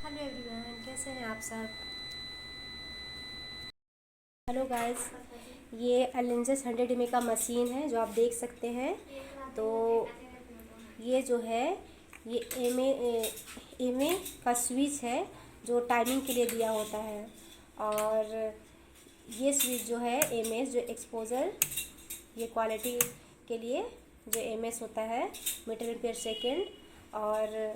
Hello everyone, कैसे हैं आप सब। हेलो गाइस, ये एलेंजस 100 mA का मशीन है जो आप देख सकते हैं। तो ये जो है ये एम ए का स्विच है जो टाइमिंग के लिए दिया होता है। और ये स्विच जो है एम एस जो एक्सपोजर, ये क्वालिटी के लिए जो एम एस होता है, मीटर एम्पेयर सेकेंड। और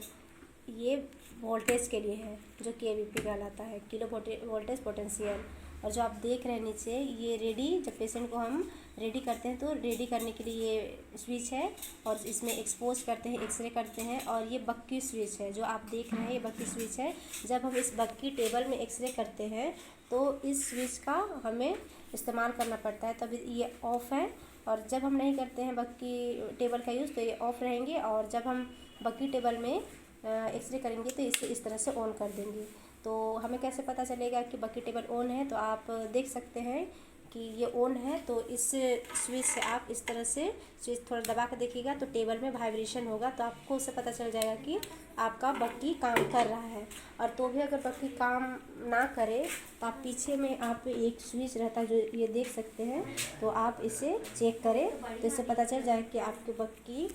ये वोल्टेज के लिए है जो केवीपी कहलाता है, किलो वोल्टेज पोटेंशियल। और जो आप देख रहे हैं नीचे, ये रेडी, जब पेशेंट को हम रेडी करते हैं तो रेडी करने के लिए ये स्विच है। और इसमें एक्सपोज करते हैं, एक्सरे करते हैं। और ये बक्की स्विच है जो आप देख रहे हैं, ये बक्की स्विच है। जब हम इस बक्की टेबल में एक्सरे करते हैं तो इस स्विच का हमें इस्तेमाल करना पड़ता है, तब ये ऑफ़ है। और जब हम नहीं करते हैं बक्की टेबल का यूज़ तो ये ऑफ़ रहेंगे। और जब हम बक्की टेबल में एक्सरे करेंगे तो इसे इस तरह से ऑन कर देंगे। तो हमें कैसे पता चलेगा कि बक्की टेबल ऑन है, तो आप देख सकते हैं कि ये ऑन है। तो इस स्विच से आप इस तरह से स्विच थोड़ा दबा कर देखिएगा तो टेबल में वाइब्रेशन होगा, तो आपको उससे पता चल जाएगा कि आपका बक्की काम कर रहा है। और तो भी अगर बक्की काम ना करे तो आप पीछे में आप एक स्विच रहता है जो ये देख सकते हैं, तो आप इसे चेक करें तो इससे पता चल जाएगा कि आपके बक्की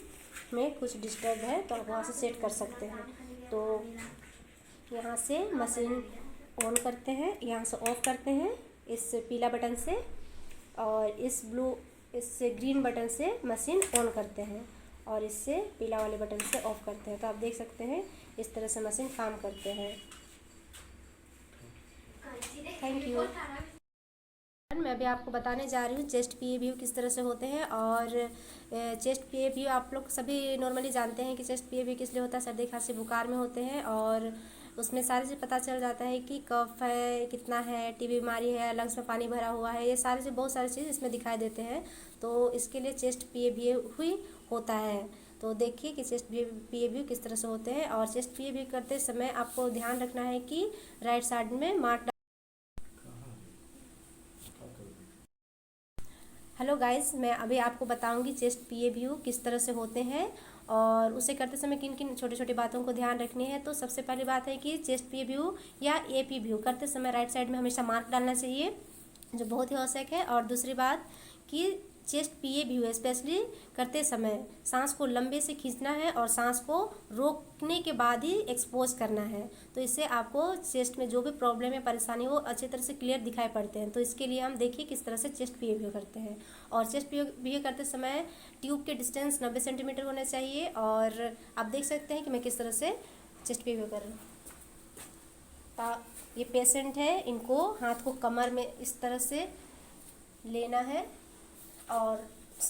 में कुछ डिस्टर्ब है, तो आप वहाँ से सेट कर सकते हैं। तो यहाँ से मशीन ऑन करते हैं, यहाँ से ऑफ़ करते हैं इस पीला बटन से, और इस ग्रीन बटन से मशीन ऑन करते हैं, और इससे पीला वाले बटन से ऑफ़ करते हैं। तो आप देख सकते हैं इस तरह से मशीन काम करते हैं। Thank you. मैं अभी आपको बताने जा रही हूँ चेस्ट पीए व्यू किस तरह से होते हैं। और चेस्ट पीए व्यू आप लोग सभी नॉर्मली जानते हैं कि चेस्ट पीए व्यू किस लिए होता है, सर्दी खांसी बुखार में होते हैं। और उसमें सारी चीज़ पता चल जाता है कि कफ है कितना है, टीबी बीमारी है, लंग्स में पानी भरा हुआ है, ये सारी चीज़, बहुत सारी चीज़ इसमें दिखाई देते हैं। तो इसके लिए चेस्ट पीए व्यू होता है। तो देखिए कि चेस्ट पीए व्यू किस तरह से होते हैं। और चेस्ट पीए व्यू करते समय आपको ध्यान रखना है कि राइट साइड में मार्क। हेलो गाइस, मैं अभी आपको बताऊंगी चेस्ट पीए व्यू किस तरह से होते हैं और उसे करते समय किन किन छोटी छोटी बातों को ध्यान रखनी है। तो सबसे पहली बात है कि चेस्ट पीए व्यू या एपी व्यू करते समय राइट साइड में हमेशा मार्क डालना चाहिए, जो बहुत ही आवश्यक है। और दूसरी बात कि चेस्ट पीए व्यू स्पेशली करते समय सांस को लंबे से खींचना है और सांस को रोकने के बाद ही एक्सपोज करना है। तो इससे आपको चेस्ट में जो भी प्रॉब्लम है, परेशानी हो, अच्छी तरह से क्लियर दिखाई पड़ते हैं। तो इसके लिए हम देखिए किस तरह से चेस्ट पीए व्यू करते हैं। और चेस्ट पीए व्यू करते समय ट्यूब के डिस्टेंस 90 सेंटीमीटर होने चाहिए। और आप देख सकते हैं कि मैं किस तरह से चेस्ट पीए व्यू कर रही हूँ। ये पेशेंट है, इनको हाथ को कमर में इस तरह से लेना है और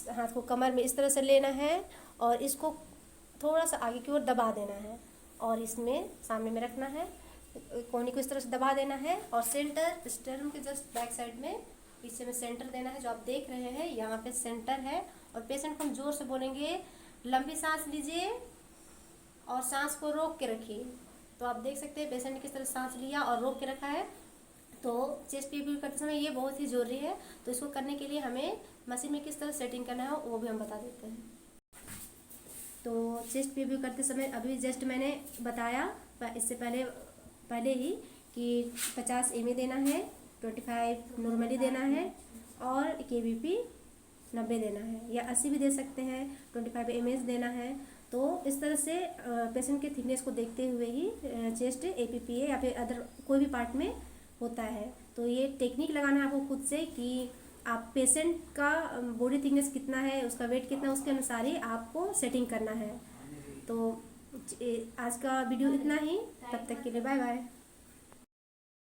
हाथ को कमर में इस तरह से लेना है और इसको थोड़ा सा आगे की ओर दबा देना है और इसमें सामने में रखना है, कोहनी को इस तरह से दबा देना है। और सेंटर स्टर्न के जस्ट बैक साइड में पीछे में सेंटर देना है, जो आप देख रहे हैं यहाँ पे सेंटर है। और पेशेंट को हम जोर से बोलेंगे, लंबी सांस लीजिए और सांस को रोक के रखिए। तो आप देख सकते हैं पेशेंट ने किस तरह सांस लिया और रोक के रखा है। तो चेस्ट पीए व्यू करते समय ये बहुत ही ज़रूरी है। तो इसको करने के लिए हमें मशीन में किस तरह सेटिंग करना है वो भी हम बता देते हैं। तो चेस्ट पीए व्यू करते समय अभी जस्ट मैंने बताया इससे पहले ही कि 50 mA देना है, 25 नॉर्मली देना है और KVP 90 देना है, या 80 भी दे सकते हैं, 25 mS देना है। तो इस तरह से पेशेंट के थिकनेस को देखते हुए ही चेस्ट APPA या फिर अदर कोई भी पार्ट में होता है। तो ये टेक्निक लगाना है आपको खुद से कि आप पेशेंट का बॉडी थिकनेस कितना है, उसका वेट कितना है, उसके अनुसार ही आपको सेटिंग करना है। तो आज का वीडियो इतना ही, तब तक के लिए बाय बाय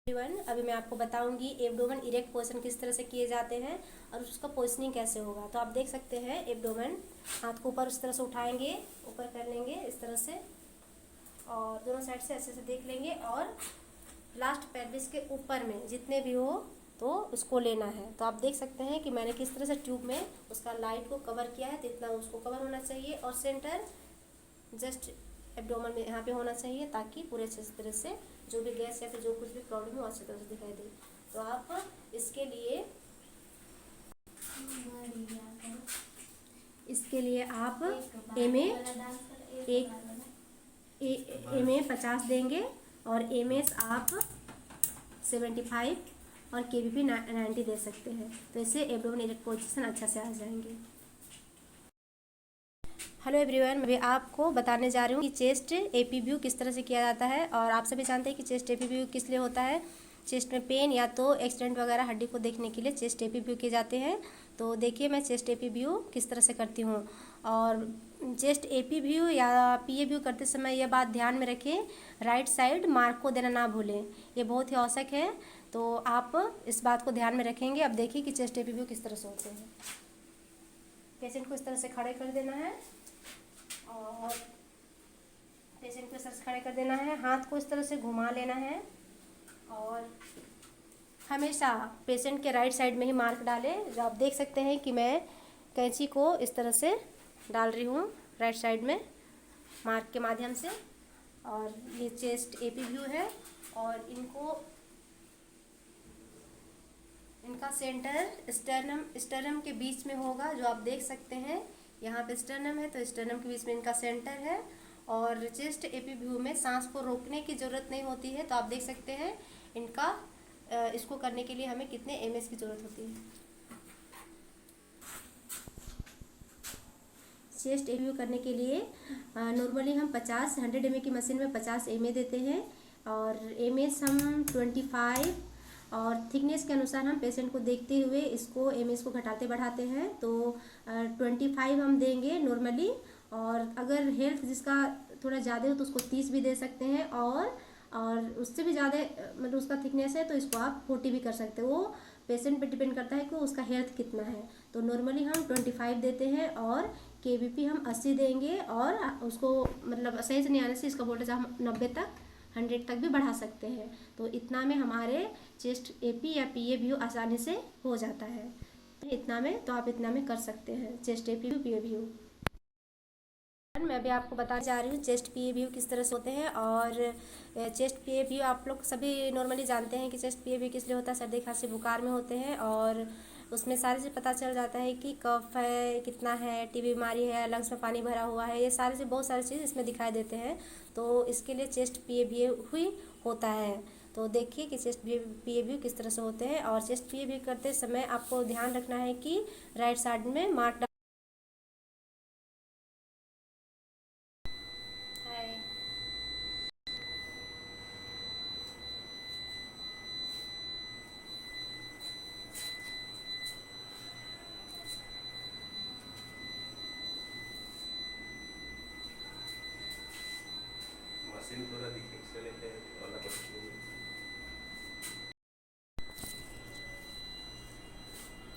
एवरीवन। अभी मैं आपको बताऊंगी एब्डोमेन इरेक्ट पोजीशन किस तरह से किए जाते हैं और उसका पोजिशनिंग कैसे होगा। तो आप देख सकते हैं एब्डोमेन, हाथ को ऊपर उस तरह से उठाएंगे, ऊपर कर लेंगे इस तरह से और दोनों साइड से अच्छे से देख लेंगे। और लास्ट पेल्विस के ऊपर में जितने भी हो तो उसको लेना है। तो आप देख सकते हैं कि मैंने किस तरह से ट्यूब में उसका लाइट को कवर किया है, तो इतना उसको कवर होना चाहिए। और सेंटर जस्ट एब्डोमेन में यहाँ पे होना चाहिए, ताकि पूरे अच्छे तरह से जो भी गैस या फिर जो कुछ भी प्रॉब्लम हो अच्छी तरह से दिखाई दे। तो आप इसके लिए आप एम ए 50 देंगे और एमएस आप 75 और केवीपी 90 दे सकते हैं। तो इससे एब्डोमेन इरेक्ट पोजीशन अच्छा से आ जाएंगे। हेलो एवरीवन, मैं आपको बताने जा रही हूँ कि चेस्ट एपी व्यू किस तरह से किया जाता है। और आप सभी जानते हैं कि चेस्ट एपी व्यू किस लिए होता है। चेस्ट में पेन या तो एक्सीडेंट वगैरह हड्डी को देखने के लिए चेस्ट एपी व्यू किए जाते हैं। तो देखिए मैं चेस्ट एपी व्यू किस तरह से करती हूँ। और चेस्ट एपी व्यू या पीए व्यू करते समय यह बात ध्यान में रखें, राइट साइड मार्क को देना ना भूलें, ये बहुत ही आवश्यक है। तो आप इस बात को ध्यान में रखेंगे। अब देखिए कि चेस्ट एपी व्यू किस तरह से होते हैं। पेशेंट को इस तरह से खड़े कर देना है और पेशेंट को इस तरह से खड़े कर देना है, हाथ को इस तरह से घुमा लेना है और हमेशा पेशेंट के राइट साइड में ही मार्क डालें। जो आप देख सकते हैं कि मैं कैंची को इस तरह से डाल रही हूँ राइट साइड में मार्क के माध्यम से। और ये चेस्ट एपी व्यू है और इनका सेंटर स्टर्नम के बीच में होगा, जो आप देख सकते हैं। यहाँ पे स्टर्नम है तो स्टर्नम के बीच में इनका सेंटर है। और चेस्ट एपी व्यू में सांस को रोकने की ज़रूरत नहीं होती है। तो आप देख सकते हैं इसको करने के लिए हमें कितने एमएस की ज़रूरत होती है। चेस्ट एपी व्यू करने के लिए नॉर्मली हम 100 ml की मशीन में 50 ml देते हैं और एमएस हम 25 और थिकनेस के अनुसार हम पेशेंट को देखते हुए इसको एमएस को घटाते बढ़ाते हैं। तो 25 हम देंगे नॉर्मली। और अगर हेल्थ जिसका थोड़ा ज़्यादा हो तो उसको 30 भी दे सकते हैं और उससे भी ज़्यादा मतलब उसका थिकनेस है तो इसको आप 40 भी कर सकते हो। वो पेशेंट पे डिपेंड करता है कि उसका हेल्थ कितना है। तो नॉर्मली हम 25 देते हैं और केवीपी हम 80 देंगे। और उसको मतलब सही से नहीं आने से इसका वोल्टेज हम 90 तक 100 तक भी बढ़ा सकते हैं। तो इतना में हमारे चेस्ट एपी या पीए व्यू आसानी से हो जाता है। इतना में तो आप इतना में कर सकते हैं चेस्ट एपी व्यू पीए व्यू। मैं अभी आपको बताने जा रही हूँ चेस्ट पीए व्यू किस तरह से होते हैं। और चेस्ट पीए व्यू आप लोग सभी नॉर्मली जानते हैं कि चेस्ट पीए व्यू किस लिए होता है। सर्दी खांसी बुखार में होते हैं और उसमें सारी चीज़ पता चल जाता है कि कफ है कितना है, टीबी बीमारी है, लंग्स में पानी भरा हुआ है, ये सारी चीज़ बहुत सारी चीज़ इसमें दिखाई देते हैं। तो इसके लिए चेस्ट पीए व्यू ही होता है। तो देखिए कि चेस्ट पीए व्यू किस तरह से होते हैं। और चेस्ट पीए व्यू करते समय आपको ध्यान रखना है कि राइट साइड में मार्क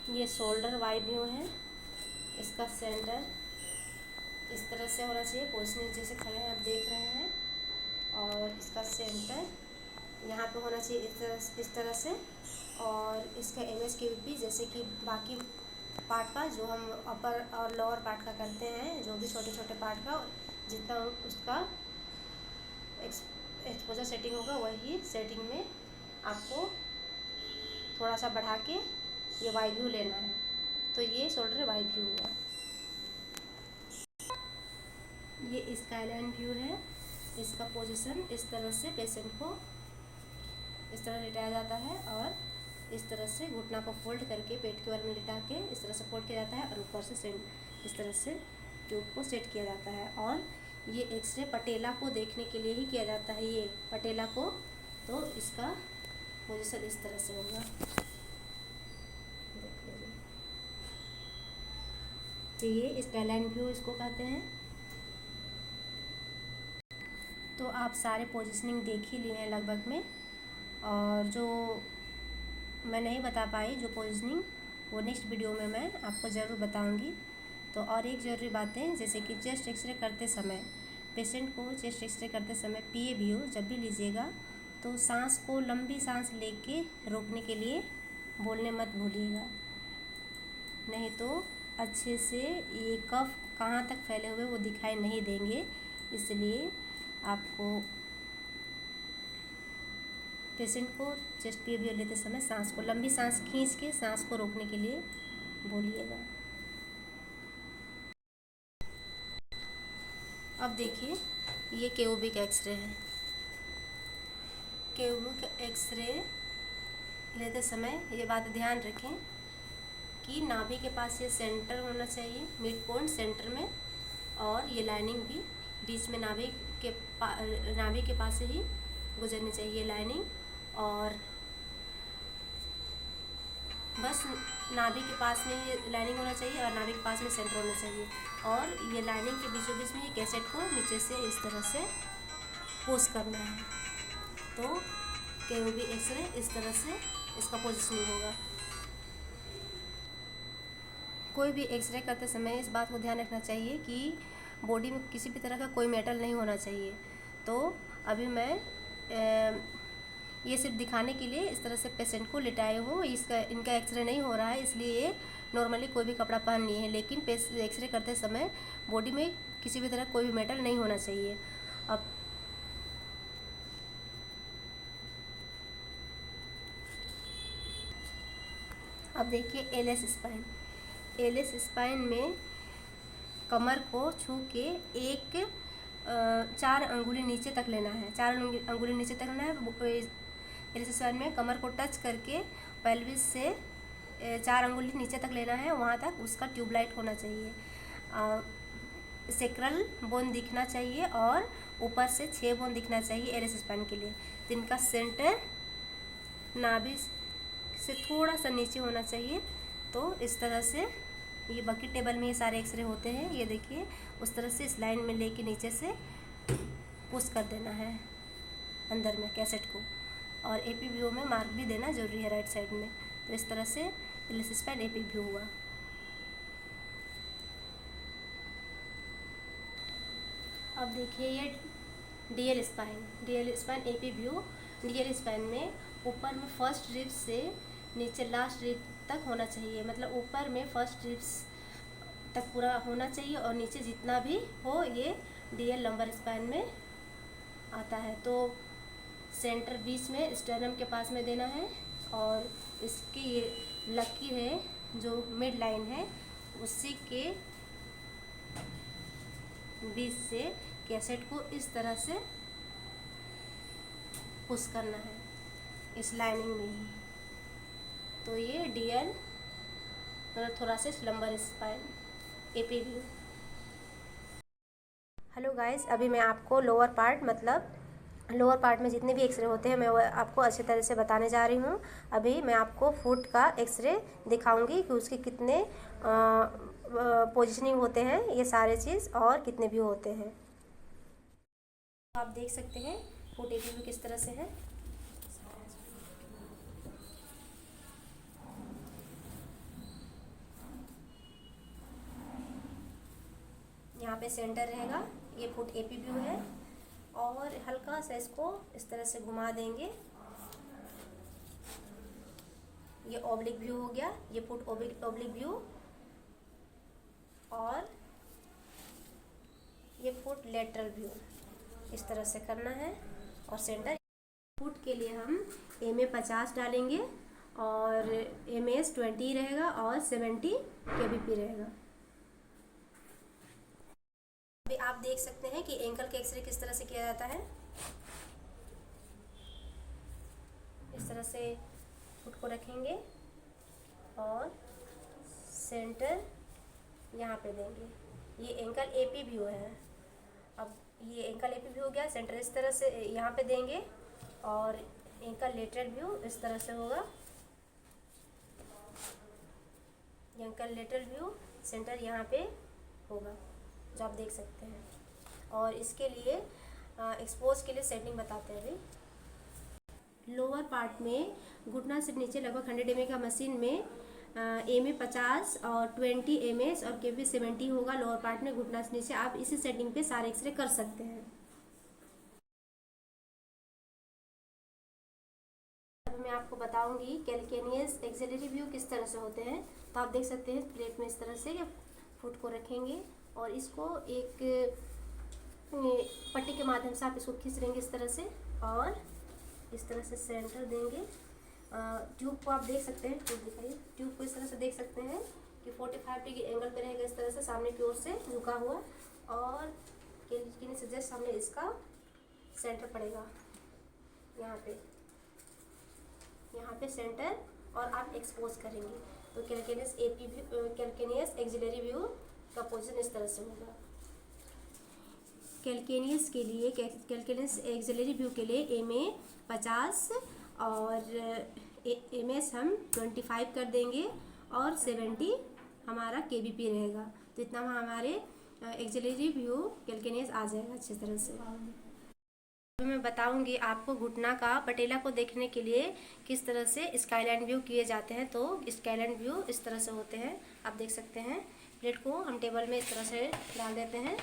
ये शोल्डर वाइड व्यू है। इसका सेंटर इस तरह से होना चाहिए, पोजिशनिंग जैसे खड़े हैं आप देख रहे हैं। और इसका सेंटर यहाँ पे होना चाहिए इस तरह से। और इसका एमएस केवीपी जैसे कि बाकी पार्ट का जो हम अपर और लोअर पार्ट का करते हैं, जो भी छोटे छोटे पार्ट का जितना उसका एक्सपोजर सेटिंग होगा वही सेटिंग में आपको थोड़ा सा बढ़ा के ये वाइड व्यू लेना है। तो ये शोल्डर वाइड व्यू हुआ। ये स्काईलाइन व्यू है। इसका पोजीशन इस तरह से पेशेंट को इस तरह लिटाया जाता है और इस तरह से घुटना को फोल्ड करके पेट के बारे में लिटा के इस तरह से फोल्ड किया जाता है और ऊपर से इस तरह से ट्यूब को सेट किया जाता है। और ये एक्सरे पटेला को देखने के लिए ही किया जाता है, ये पटेला को। तो इसका पोजीशन इस तरह से होगा, देख लीजिए। तो ये स्काईलाइन व्यू इसको कहते हैं। तो आप सारे पोजीशनिंग देख ही लिए हैं लगभग में। और जो मैं नहीं बता पाई जो पोजीशनिंग, वो नेक्स्ट वीडियो में मैं आपको ज़रूर बताऊंगी। तो और एक ज़रूरी बातें, जैसे कि चेस्ट एक्सरे करते समय पेशेंट को चेस्ट एक्सरे करते समय पीए व्यू जब भी लीजिएगा तो सांस को लंबी सांस लेके रोकने के लिए बोलने मत भूलिएगा, नहीं तो अच्छे से ये कफ कहाँ तक फैले हुए वो दिखाई नहीं देंगे। इसलिए आपको पेशेंट को चेस्ट पीए व्यू लेते समय सांस को लंबी सांस खींच के सांस को रोकने के लिए बोलिएगा। अब देखिए ये केओबी का एक्सरे है। केवल का एक्सरे लेते समय ये बात ध्यान रखें कि नाभि के पास ये सेंटर होना चाहिए, मिड पॉइंट सेंटर में, और ये लाइनिंग भी बीच में नाभि के पास से ही गुजरनी चाहिए लाइनिंग। और बस नाभि के पास में ये लाइनिंग होना चाहिए और नाभि के पास में सेंटर होना चाहिए। और ये लाइनिंग के बीचों बीच में ये कैसेट को नीचे से इस तरह से पुश करना है। तो केओबी एक्सरे इस तरह से इसका पोजिशनिंग होगा। कोई भी एक्सरे करते समय इस बात को ध्यान रखना चाहिए कि बॉडी में किसी भी तरह का कोई मेटल नहीं होना चाहिए। तो अभी मैं ये सिर्फ दिखाने के लिए इस तरह से पेशेंट को लिटाए हूँ। इनका एक्सरे नहीं हो रहा है, इसलिए ये नॉर्मली कोई भी कपड़ा पहन लिए है, लेकिन एक्सरे करते समय बॉडी में किसी भी तरह कोई भी मेटल नहीं होना चाहिए। अब देखिए एलएस स्पाइन। एलएस स्पाइन में कमर को छू के 4 अंगुली नीचे तक लेना है। 4 अंगुली नीचे तक लेना है। एलएस स्पाइन में कमर को टच करके पेल्विस से 4 अंगुली नीचे तक लेना है, वहाँ तक उसका ट्यूबलाइट होना चाहिए। सेक्रल बोन दिखना चाहिए और ऊपर से 6 बोन दिखना चाहिए एलएस स्पाइन के लिए। जिनका सेंटर नाभि से थोड़ा सा नीचे होना चाहिए। तो इस तरह से ये बकेट टेबल में ये सारे एक्सरे होते हैं। ये देखिए उस तरह से इस लाइन में लेके नीचे से पुश कर देना है अंदर में कैसेट को। और एपी व्यू में मार्क भी देना जरूरी है राइट साइड में। तो इस तरह से एलएस स्पाइन एपी व्यू हुआ। अब देखिए ये DL spine. DL spine AP view. DL spine में ऊपर में फर्स्ट रिब्स से नीचे लास्ट रिब तक होना चाहिए, मतलब ऊपर में फर्स्ट रिब्स तक पूरा होना चाहिए और नीचे जितना भी हो ये डीएल लंबर स्पाइन में आता है। तो सेंटर बीच में स्टर्नम के पास में देना है और इसकी ये लकीर है जो मिड लाइन है उसी के बीच से कैसेट को इस तरह से पुश करना है इस लाइनिंग में ही। तो ये DL thoracic lumbar spine AP view. Hello guys, अभी मैं आपको लोअर पार्ट में जितने भी एक्सरे होते हैं मैं वो आपको अच्छे तरह से बताने जा रही हूँ। अभी मैं आपको फुट का एक्सरे दिखाऊंगी कि उसके कितने पोजीशनिंग होते हैं, ये सारे चीज़ और कितने व्यू होते हैं। आप देख सकते हैं फुट एपी व्यू किस तरह से है। यहाँ पे सेंटर रहेगा, ये फुट एपी व्यू है और हल्का सा इसको इस तरह से घुमा देंगे। ये ऑब्लिक व्यू हो गया, ये फुट ऑब्लिक व्यू। और ये फुट लेटरल व्यू इस तरह से करना है। और सेंटर फुट के लिए हम MA 50 डालेंगे और MS 20 रहेगा और 70 kbp रहेगा। अभी आप देख सकते हैं कि एंकल के एक्सरे किस तरह से किया जाता है। इस तरह से फुट को रखेंगे और सेंटर यहाँ पे देंगे। ये एंकल एपी व्यू है। अब ये एंकल एपी व्यू हो गया। सेंटर इस तरह से यहाँ पे देंगे और एंकल लेटरल व्यू इस तरह से होगा। एंकल लेटरल व्यू सेंटर यहाँ पे होगा जो आप देख सकते हैं। और इसके लिए एक्सपोज के लिए सेटिंग बताते हैं। अभी लोअर पार्ट में घुटना से नीचे लगभग 100 mm का मशीन में MA 50 और 20 MS और kbp 70 होगा। लोअर पार्ट में घुटना से नीचे आप इसी सेटिंग पे सारे एक्सरे कर सकते हैं। अब मैं आपको बताऊंगी कैलकेनियस एक्सिलरी व्यू किस तरह से होते हैं। तो आप देख सकते हैं प्लेट में इस तरह से फुट को रखेंगे और इसको एक पट्टी के माध्यम से आप इसको खींच लेंगे इस तरह से और इस तरह से सेंटर देंगे। ट्यूब को आप देख सकते हैं, ट्यूब दिखाइए। ट्यूब को इस तरह से देख सकते हैं कि 45 डिग्री एंगल पे रहेगा इस तरह से सामने की ओर से झुका हुआ और किडनी से जस्ट सामने इसका सेंटर पड़ेगा। यहाँ पे सेंटर और आप एक्सपोज करेंगे तो कैलकेनियस एक्सिलरी व्यू का पोजीशन इस तरह से होगा। कैलकेनियस एक्सिलरी व्यू के लिए MA 50 और MS हम 25 कर देंगे और 70 हमारा KBP रहेगा। तो इतना हमारे एक्सिलरी व्यू कैलकेनियस आ जाएगा अच्छी तरह से। मैं बताऊंगी आपको घुटना का पटेला को देखने के लिए किस तरह से स्काईलाइन व्यू किए जाते हैं। तो स्काईलाइन व्यू इस तरह से होते हैं, आप देख सकते हैं। प्लेट को हम टेबल में इस तरह से डाल देते हैं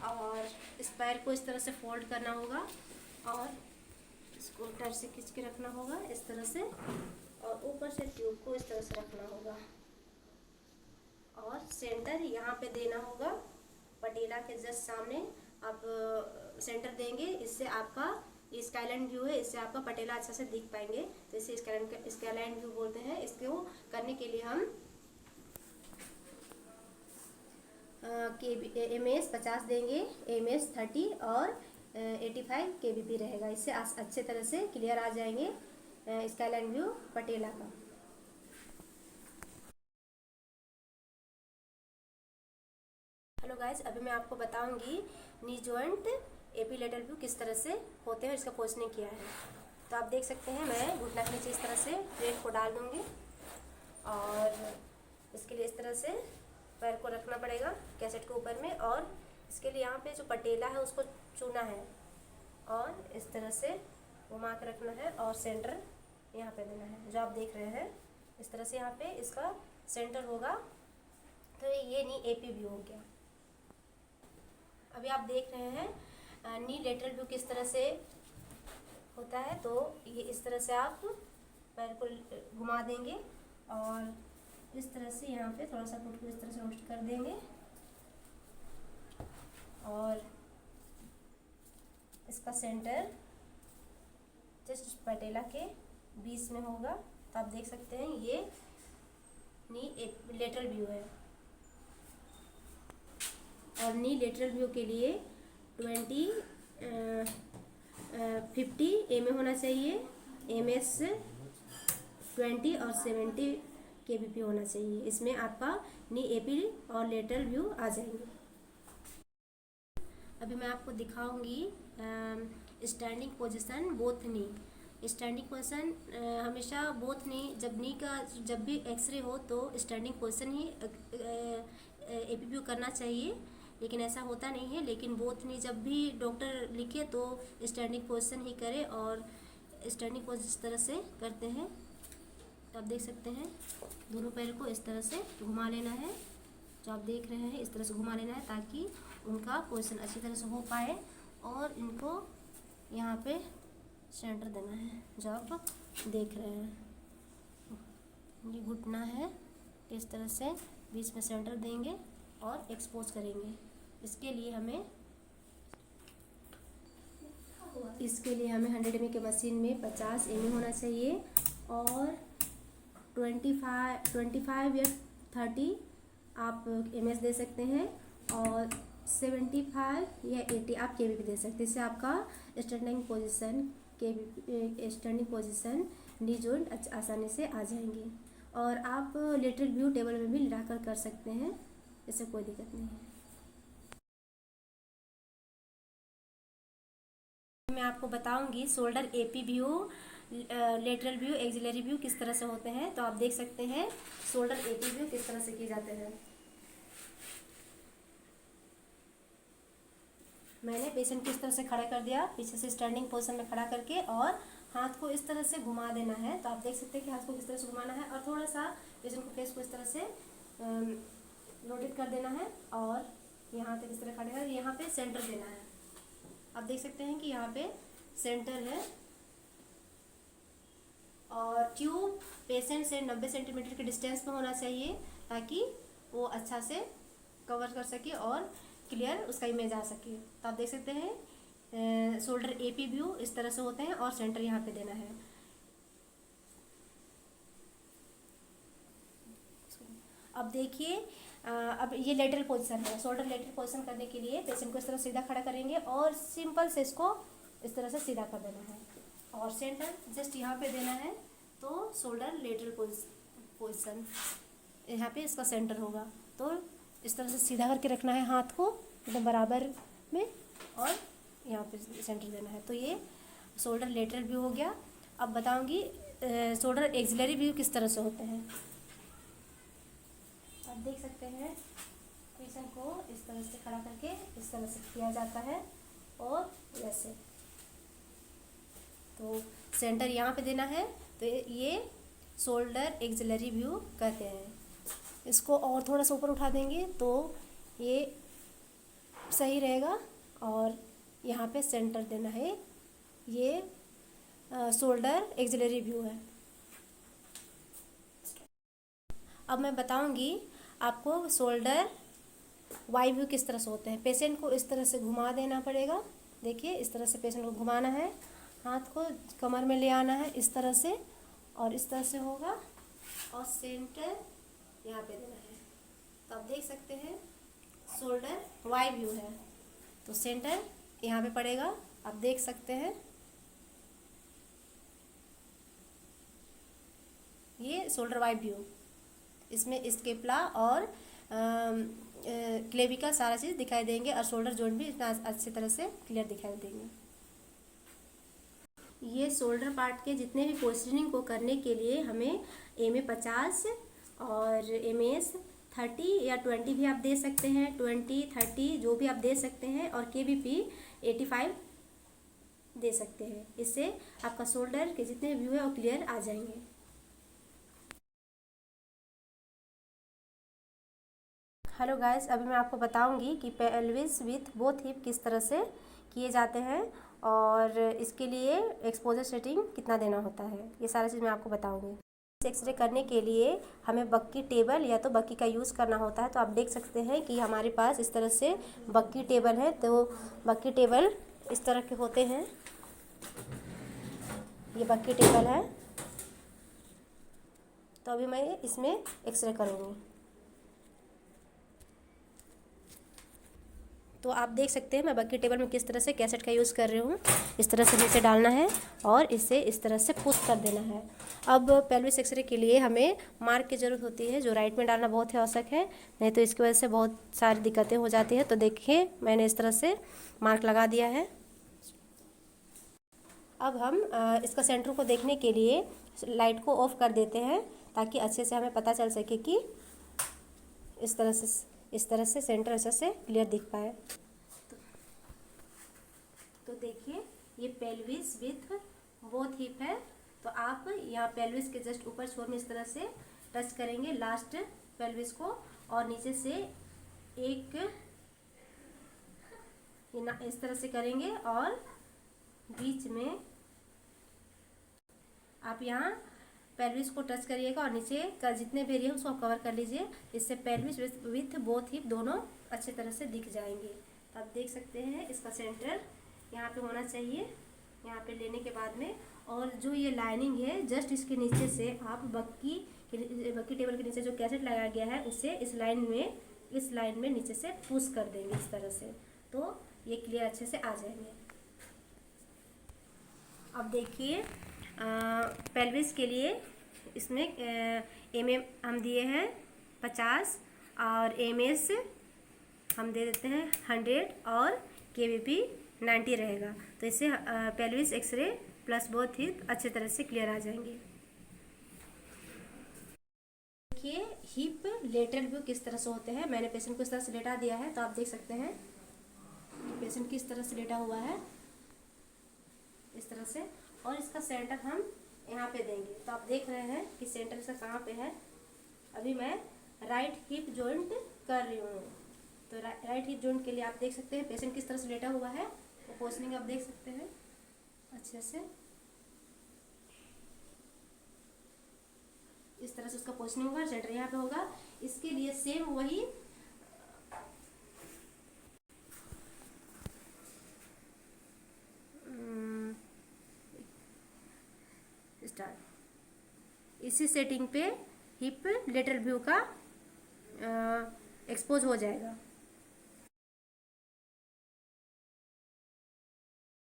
और इस पैर को इस तरह से फोल्ड करना होगा और इसको टर से खींच के रखना होगा इस तरह से, और ऊपर से ट्यूब को इस तरह से रखना होगा और सेंटर यहाँ पे देना होगा पटेला के जस्ट सामने आप सेंटर देंगे। इससे आपका स्काईलाइन व्यू है, इससे आपका पटेला अच्छा से दिख पाएंगे। तो इसे स्काईलाइन व्यू बोलते हैं। इसको करने के लिए हम MS 50 देंगे, MS 30 और 85 KBP रहेगा। इससे अच्छे तरह से क्लियर आ जाएंगे स्काईलाइन व्यू पटेला का। हेलो गाइस, अभी मैं आपको बताऊंगी नी जॉइंट एपिलेटरल व्यू किस तरह से होते हैं और इसका पोजीशनिंग किया है। तो आप देख सकते हैं मैं घुटना के नीचे इस तरह से प्लेट को डाल दूंगी और इसके लिए इस तरह से पैर को रखना पड़ेगा कैसेट के ऊपर में, और इसके लिए यहाँ पे जो पटेला है उसको चूना है और इस तरह से घुमा के रखना है और सेंटर यहाँ पे देना है जो आप देख रहे हैं। इस तरह से यहाँ पे इसका सेंटर होगा। तो ये नी AP व्यू हो गया। अभी आप देख रहे हैं नी लेटरल व्यू किस तरह से होता है। तो ये इस तरह से आप पैर को घुमा देंगे और इस तरह से यहाँ पे थोड़ा सा फुट को इस तरह से रोस्ट कर देंगे और इसका सेंटर जस्ट पटेला के बीच में होगा। तो आप देख सकते हैं ये नी लेटरल व्यू है। और नी लेटरल व्यू के लिए 50 MA होना चाहिए, MS 20 और 70 KBP होना चाहिए। इसमें आपका नी AP और लेटरल व्यू आ जाएंगे। अभी मैं आपको दिखाऊंगी स्टैंडिंग पोजीशन बोथ नी। स्टैंडिंग पोजीशन हमेशा बोथ नी, जब भी एक्सरे हो तो स्टैंडिंग पोजीशन ही AP व्यू करना चाहिए, लेकिन ऐसा होता नहीं है। लेकिन बोथ नी जब भी डॉक्टर लिखे तो स्टैंडिंग पोजीशन ही करे और स्टैंडिंग पोजीशन इस तरह से करते हैं। तो आप देख सकते हैं दोनों पैर को इस तरह से घुमा लेना है, जो आप देख रहे हैं इस तरह से घुमा लेना है ताकि उनका पोजीशन अच्छी तरह से हो पाए। और इनको यहाँ पे सेंटर देना है जो आप देख रहे हैं। ये घुटना है, इस तरह से बीच में सेंटर देंगे और एक्सपोज करेंगे। इसके लिए हमें 100 ml के मशीन में 50 ml होना चाहिए और 25 या 30 आप MS दे सकते हैं और 75 या 80 आप KBP दे सकते हैं। इससे आपका स्टैंडिंग पोजीशन नी जॉइंट आसानी से आ जाएंगे। और आप लेटरल व्यू टेबल में भी लगा कर सकते हैं, इससे कोई दिक्कत नहीं है। मैं आपको बताऊंगी shoulder AP view, lateral view, axillary view किस तरह से होते हैं। तो आप देख सकते हैं शोल्डर AP व्यू किस तरह से किए जाते हैं। मैंने पेशेंट को इस तरह से खड़ा कर दिया, पीछे से स्टैंडिंग पोजीशन में खड़ा करके, और हाथ को इस तरह से घुमा देना है। तो आप देख सकते हैं कि हाथ को किस तरह से घुमाना है और थोड़ा सा पेशेंट को फेस को इस तरह से रोटेट कर देना है और यहाँ तक इस तरह खड़े हैं। यहाँ पे सेंटर देना है। आप देख सकते हैं कि यहाँ पे सेंटर है और ट्यूब पेशेंट से 90 सेंटीमीटर के डिस्टेंस में होना चाहिए ताकि वो अच्छा से कवर कर सके और क्लियर उसका इमेज आ सके। तो आप देख सकते हैं शोल्डर AP व्यू इस तरह से होते हैं और सेंटर यहाँ पे देना है। अब देखिए अब ये लेटरल पोजीशन है। शोल्डर लेटरल पोजीशन करने के लिए पेशेंट को इस तरह सीधा खड़ा करेंगे और सिंपल से इसको इस तरह से सीधा कर देना है। और सेंटर जस्ट यहाँ पे देना है, तो शोल्डर लेटरल पोजिशन यहाँ पे इसका सेंटर होगा। तो इस तरह से सीधा करके रखना है हाथ को एकदम बराबर में, और यहाँ पे सेंटर देना है। तो ये शोल्डर लेटरल व्यू हो गया। अब बताऊंगी शोल्डर एक्सिलरी व्यू किस तरह से होते हैं। आप देख सकते हैं पेशेंट को इस तरह से खड़ा करके इस तरह से किया जाता है, और ऐसे। तो सेंटर यहाँ पे देना है, तो ये शोल्डर एक्सिलरी व्यू कहते हैं। इसको और थोड़ा सा ऊपर उठा देंगे तो ये सही रहेगा, और यहाँ पे सेंटर देना है। ये शोल्डर एक्सिलरी व्यू है। अब मैं बताऊंगी आपको शोल्डर वाई व्यू किस तरह से होते हैं। पेशेंट को इस तरह से घुमा देना पड़ेगा। देखिए इस तरह से पेशेंट को घुमाना है, हाथ को कमर में ले आना है इस तरह से, और इस तरह से होगा, और सेंटर यहाँ पे देना है। तो आप देख सकते हैं शोल्डर वाई व्यू है, तो सेंटर यहाँ पे पड़ेगा। आप देख सकते हैं ये शोल्डर वाई व्यू, इसमें स्केपुला और क्लेविकल सारा चीज़ दिखाई देंगे, और शोल्डर जॉइंट भी इतना अच्छी तरह से क्लियर दिखाई देंगे। ये शोल्डर पार्ट के जितने भी पोजिशनिंग को करने के लिए हमें MA 50 और MS 30 या 20 भी आप दे सकते हैं, 20 30 जो भी आप दे सकते हैं, और KBP 85 दे सकते हैं। इससे आपका शोल्डर के जितने व्यू है वो क्लियर आ जाएंगे। हेलो गाइस, अभी मैं आपको बताऊंगी कि पेल्विस विथ बोथ हिप किस तरह से किए जाते हैं, और इसके लिए एक्सपोजर सेटिंग कितना देना होता है, ये सारा चीज़ मैं आपको बताऊंगी। एक्सरे करने के लिए हमें बक्की टेबल या तो बक्की का यूज़ करना होता है। तो आप देख सकते हैं कि हमारे पास इस तरह से बक्की टेबल है। तो बक्की टेबल इस तरह के होते हैं, ये बक्की टेबल है। तो अभी मैं इसमें एक्सरे करूँगी। तो आप देख सकते हैं मैं बक्की टेबल में किस तरह से कैसेट का यूज़ कर रही हूँ। इस तरह से नीचे डालना है और इसे इस तरह से पुश कर देना है। अब पेल्विस एक्सरे के लिए हमें मार्क की ज़रूरत होती है, जो राइट में डालना बहुत ही आवश्यक है, नहीं तो इसकी वजह से बहुत सारी दिक्कतें हो जाती हैं। तो देखिए मैंने इस तरह से मार्क लगा दिया है। अब हम इसका सेंटर को देखने के लिए लाइट को ऑफ कर देते हैं, ताकि अच्छे से हमें पता चल सके कि इस तरह से सेंटर अच्छे से क्लियर दिख पाए। तो देखिए ये पेल्विस विथ बोथ हिप है। तो आप यहाँ पेल्विस के जस्ट ऊपर छोर में इस तरह से टच करेंगे लास्ट पेल्विस को, और नीचे से एक इस तरह से करेंगे, और बीच में आप यहाँ पेल्विस को टच करिएगा, और नीचे का जितने भी एरिया उसको कवर कर लीजिए। इससे पेल्विस विथ बोथ हिप दोनों अच्छे तरह से दिख जाएंगे। तो आप देख सकते हैं इसका सेंटर यहाँ पे होना चाहिए, यहाँ पे लेने के बाद में। और जो ये लाइनिंग है जस्ट इसके नीचे से आप बक्की टेबल के नीचे जो कैसेट लगाया गया है उसे इस लाइन में नीचे से पुश कर देंगे इस तरह से, तो ये क्लियर अच्छे से आ जाएंगे। अब देखिए पेल्विस के लिए इसमें MM हम दिए हैं 50 और MS हम दे देते हैं 100 और KBP 90 रहेगा। तो इससे pelvis x-ray plus both hip अच्छे तरह से क्लियर आ जाएंगे। देखिए हिप लेटरल व्यू किस तरह से होते हैं। मैंने पेशेंट को इस तरह से लेटा दिया है, तो आप देख सकते हैं पेशेंट किस तरह से लेटा हुआ है इस तरह से, और इसका सेंटर हम यहाँ पे देंगे। तो आप देख रहे हैं कि सेंटर इसका कहाँ पे है। अभी मैं राइट हिप जॉइंट कर रही हूँ। तो राइट हिप जॉइंट के लिए आप देख सकते हैं पेशेंट किस तरह से लेटा हुआ है, वो पोजिशनिंग आप देख सकते हैं अच्छे से। इस तरह से उसका पोजिशनिंग होगा, सेंटर यहाँ पे होगा। इसके लिए सेम वही इसी सेटिंग पे हिप लेटरल व्यू का एक्सपोज हो जाएगा।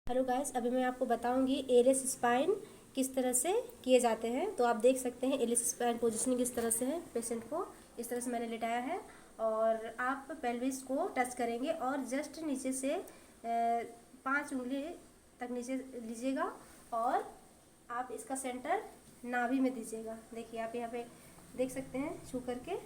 हेलो गाइस, अभी मैं आपको बताऊंगी एलिस स्पाइन किस तरह से किए जाते हैं। तो आप देख सकते हैं एलिस स्पाइन पोजीशनिंग इस तरह से है। पेशेंट को इस तरह से मैंने लिटाया है और आप पेल्विस को टच करेंगे और जस्ट नीचे से 5 उंगली तक नीचे लीजिएगा और आप इसका सेंटर नाभि में दीजिएगा। देखिए आप यहाँ पे देख सकते हैं छू करके,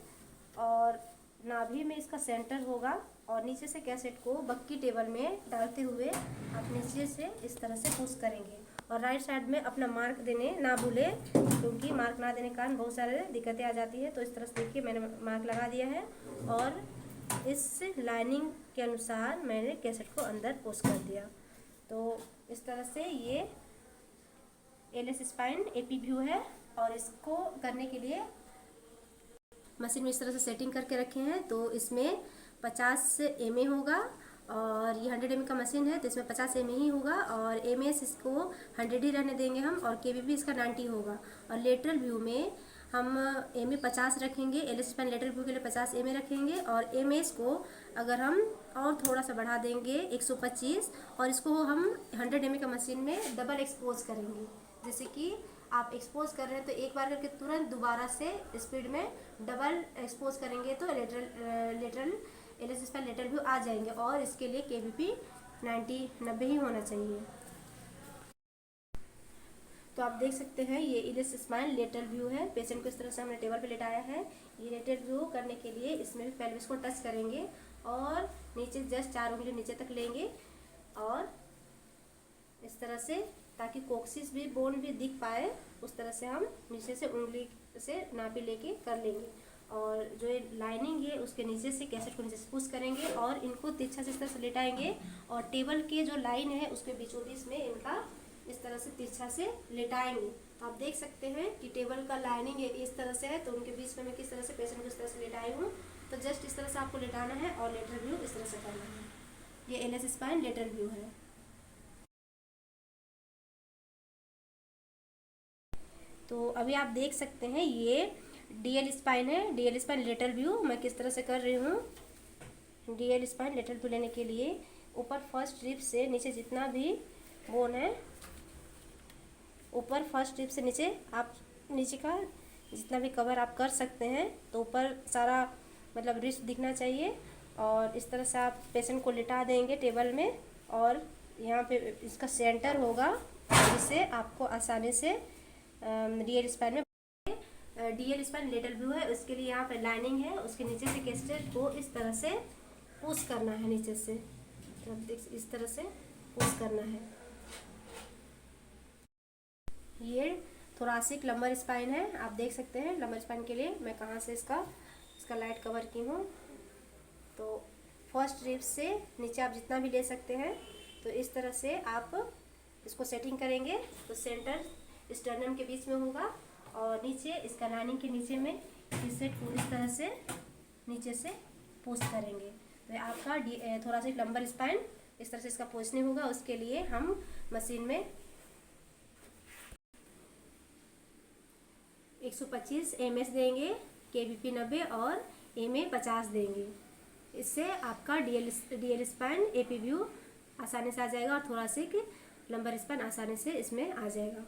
और नाभि में इसका सेंटर होगा और नीचे से कैसेट को बक्की टेबल में डालते हुए आप नीचे से इस तरह से पुश करेंगे। और राइट साइड में अपना मार्क देने ना भूलें, क्योंकि मार्क ना देने के कारण बहुत सारे दिक्कतें आ जाती है। तो इस तरह से देखिए मैंने मार्क लगा दिया है और इस लाइनिंग के अनुसार मैंने कैसेट को अंदर पुश कर दिया। तो इस तरह से ये एलिस स्पाइन एपी व्यू है। और इसको करने के लिए मशीन में इस तरह से सेटिंग करके रखे हैं। तो इसमें 50 mA होगा और ये 100 mA का मशीन है, तो इसमें 50 mA ही होगा। और MS इसको 100 ही रहने देंगे हम, और KVP इसका 90 होगा। और लेटरल व्यू में हम MA 50 रखेंगे, एलिस स्पाइन लेटरल व्यू के लिए 50 MA रखेंगे। और MS को अगर हम और थोड़ा सा बढ़ा देंगे 125, और इसको हम 100 mA का मशीन में डबल एक्सपोज करेंगे। जैसे कि आप एक्सपोज कर रहे हैं तो एक बार करके तुरंत दोबारा से स्पीड में डबल एक्सपोज करेंगे तो lateral L S spine lateral view आ जाएंगे। और इसके लिए KVP 90 ही होना चाहिए। तो आप देख सकते हैं ये एलिस स्पाइन लेटरल व्यू है। पेशेंट को इस तरह से हमने टेबल पे लेटाया है। ये लेटरल व्यू करने के लिए इसमें भी पेल्विस को टच करेंगे और नीचे जस्ट 4 उंगली नीचे तक लेंगे और इस तरह से, ताकि कोक्सिस भी बोन भी दिख पाए, उस तरह से हम नीचे से उंगली से नापी लेके कर लेंगे। और जो ये लाइनिंग है उसके नीचे से कैसेट को नीचे से पुश करेंगे और इनको तिरछा से इस तरह से लेटाएंगे। और टेबल के जो लाइन है उसके बीचों बीच में इनका इस तरह से तिरछा से लेटाएंगे। तो आप देख सकते हैं कि टेबल का लाइनिंग इस तरह से है, तो उनके बीच में मैं किस तरह से पेशेंट को इस तरह से लेटाई हूँ। तो जस्ट इस तरह से आपको लेटाना है और लेटरल व्यू इस तरह से करना है। ये एलिस स्पाइन लेटरल व्यू है। तो अभी आप देख सकते हैं ये DL स्पाइन है। DL स्पाइन लेटरल व्यू मैं किस तरह से कर रही हूँ। DL स्पाइन लेटरल व्यू लेने के लिए ऊपर फर्स्ट रिब से नीचे जितना भी बोन है, ऊपर फर्स्ट रिब से नीचे आप नीचे का जितना भी कवर आप कर सकते हैं, तो ऊपर सारा मतलब रिस्ट दिखना चाहिए। और इस तरह से आप पेशेंट को लिटा देंगे टेबल में और यहाँ पे इसका सेंटर होगा, जिससे आपको आसानी से DL स्पाइन में DL स्पाइन लेटरल व्यू है। उसके लिए यहाँ पे लाइनिंग है, उसके नीचे से कैसेट को इस तरह से पुश करना है नीचे से। तो इस तरह से पुश करना है। ये थोरासिक लंबर स्पाइन है। आप देख सकते हैं लंबर स्पाइन के लिए मैं कहाँ से इसका लाइट कवर की हूँ। तो फर्स्ट रिब से नीचे आप जितना भी ले सकते हैं, तो इस तरह से आप इसको सेटिंग करेंगे। तो सेंटर स्टर्नम के बीच में होगा और नीचे इसका लाइनिंग के नीचे में कैसेट को इस तरह से नीचे से पुश करेंगे। तो आपका थोरासिक लंबर स्पाइन इस तरह से इसका पोजिशनिंग होगा। उसके लिए हम मशीन में 125 MS देंगे, KVP 90 और MA 50 देंगे। इससे आपका DL स्पाइन AP व्यू आसानी से आ जाएगा और थोरासिक लंबर स्पाइन आसानी से इसमें आ जाएगा।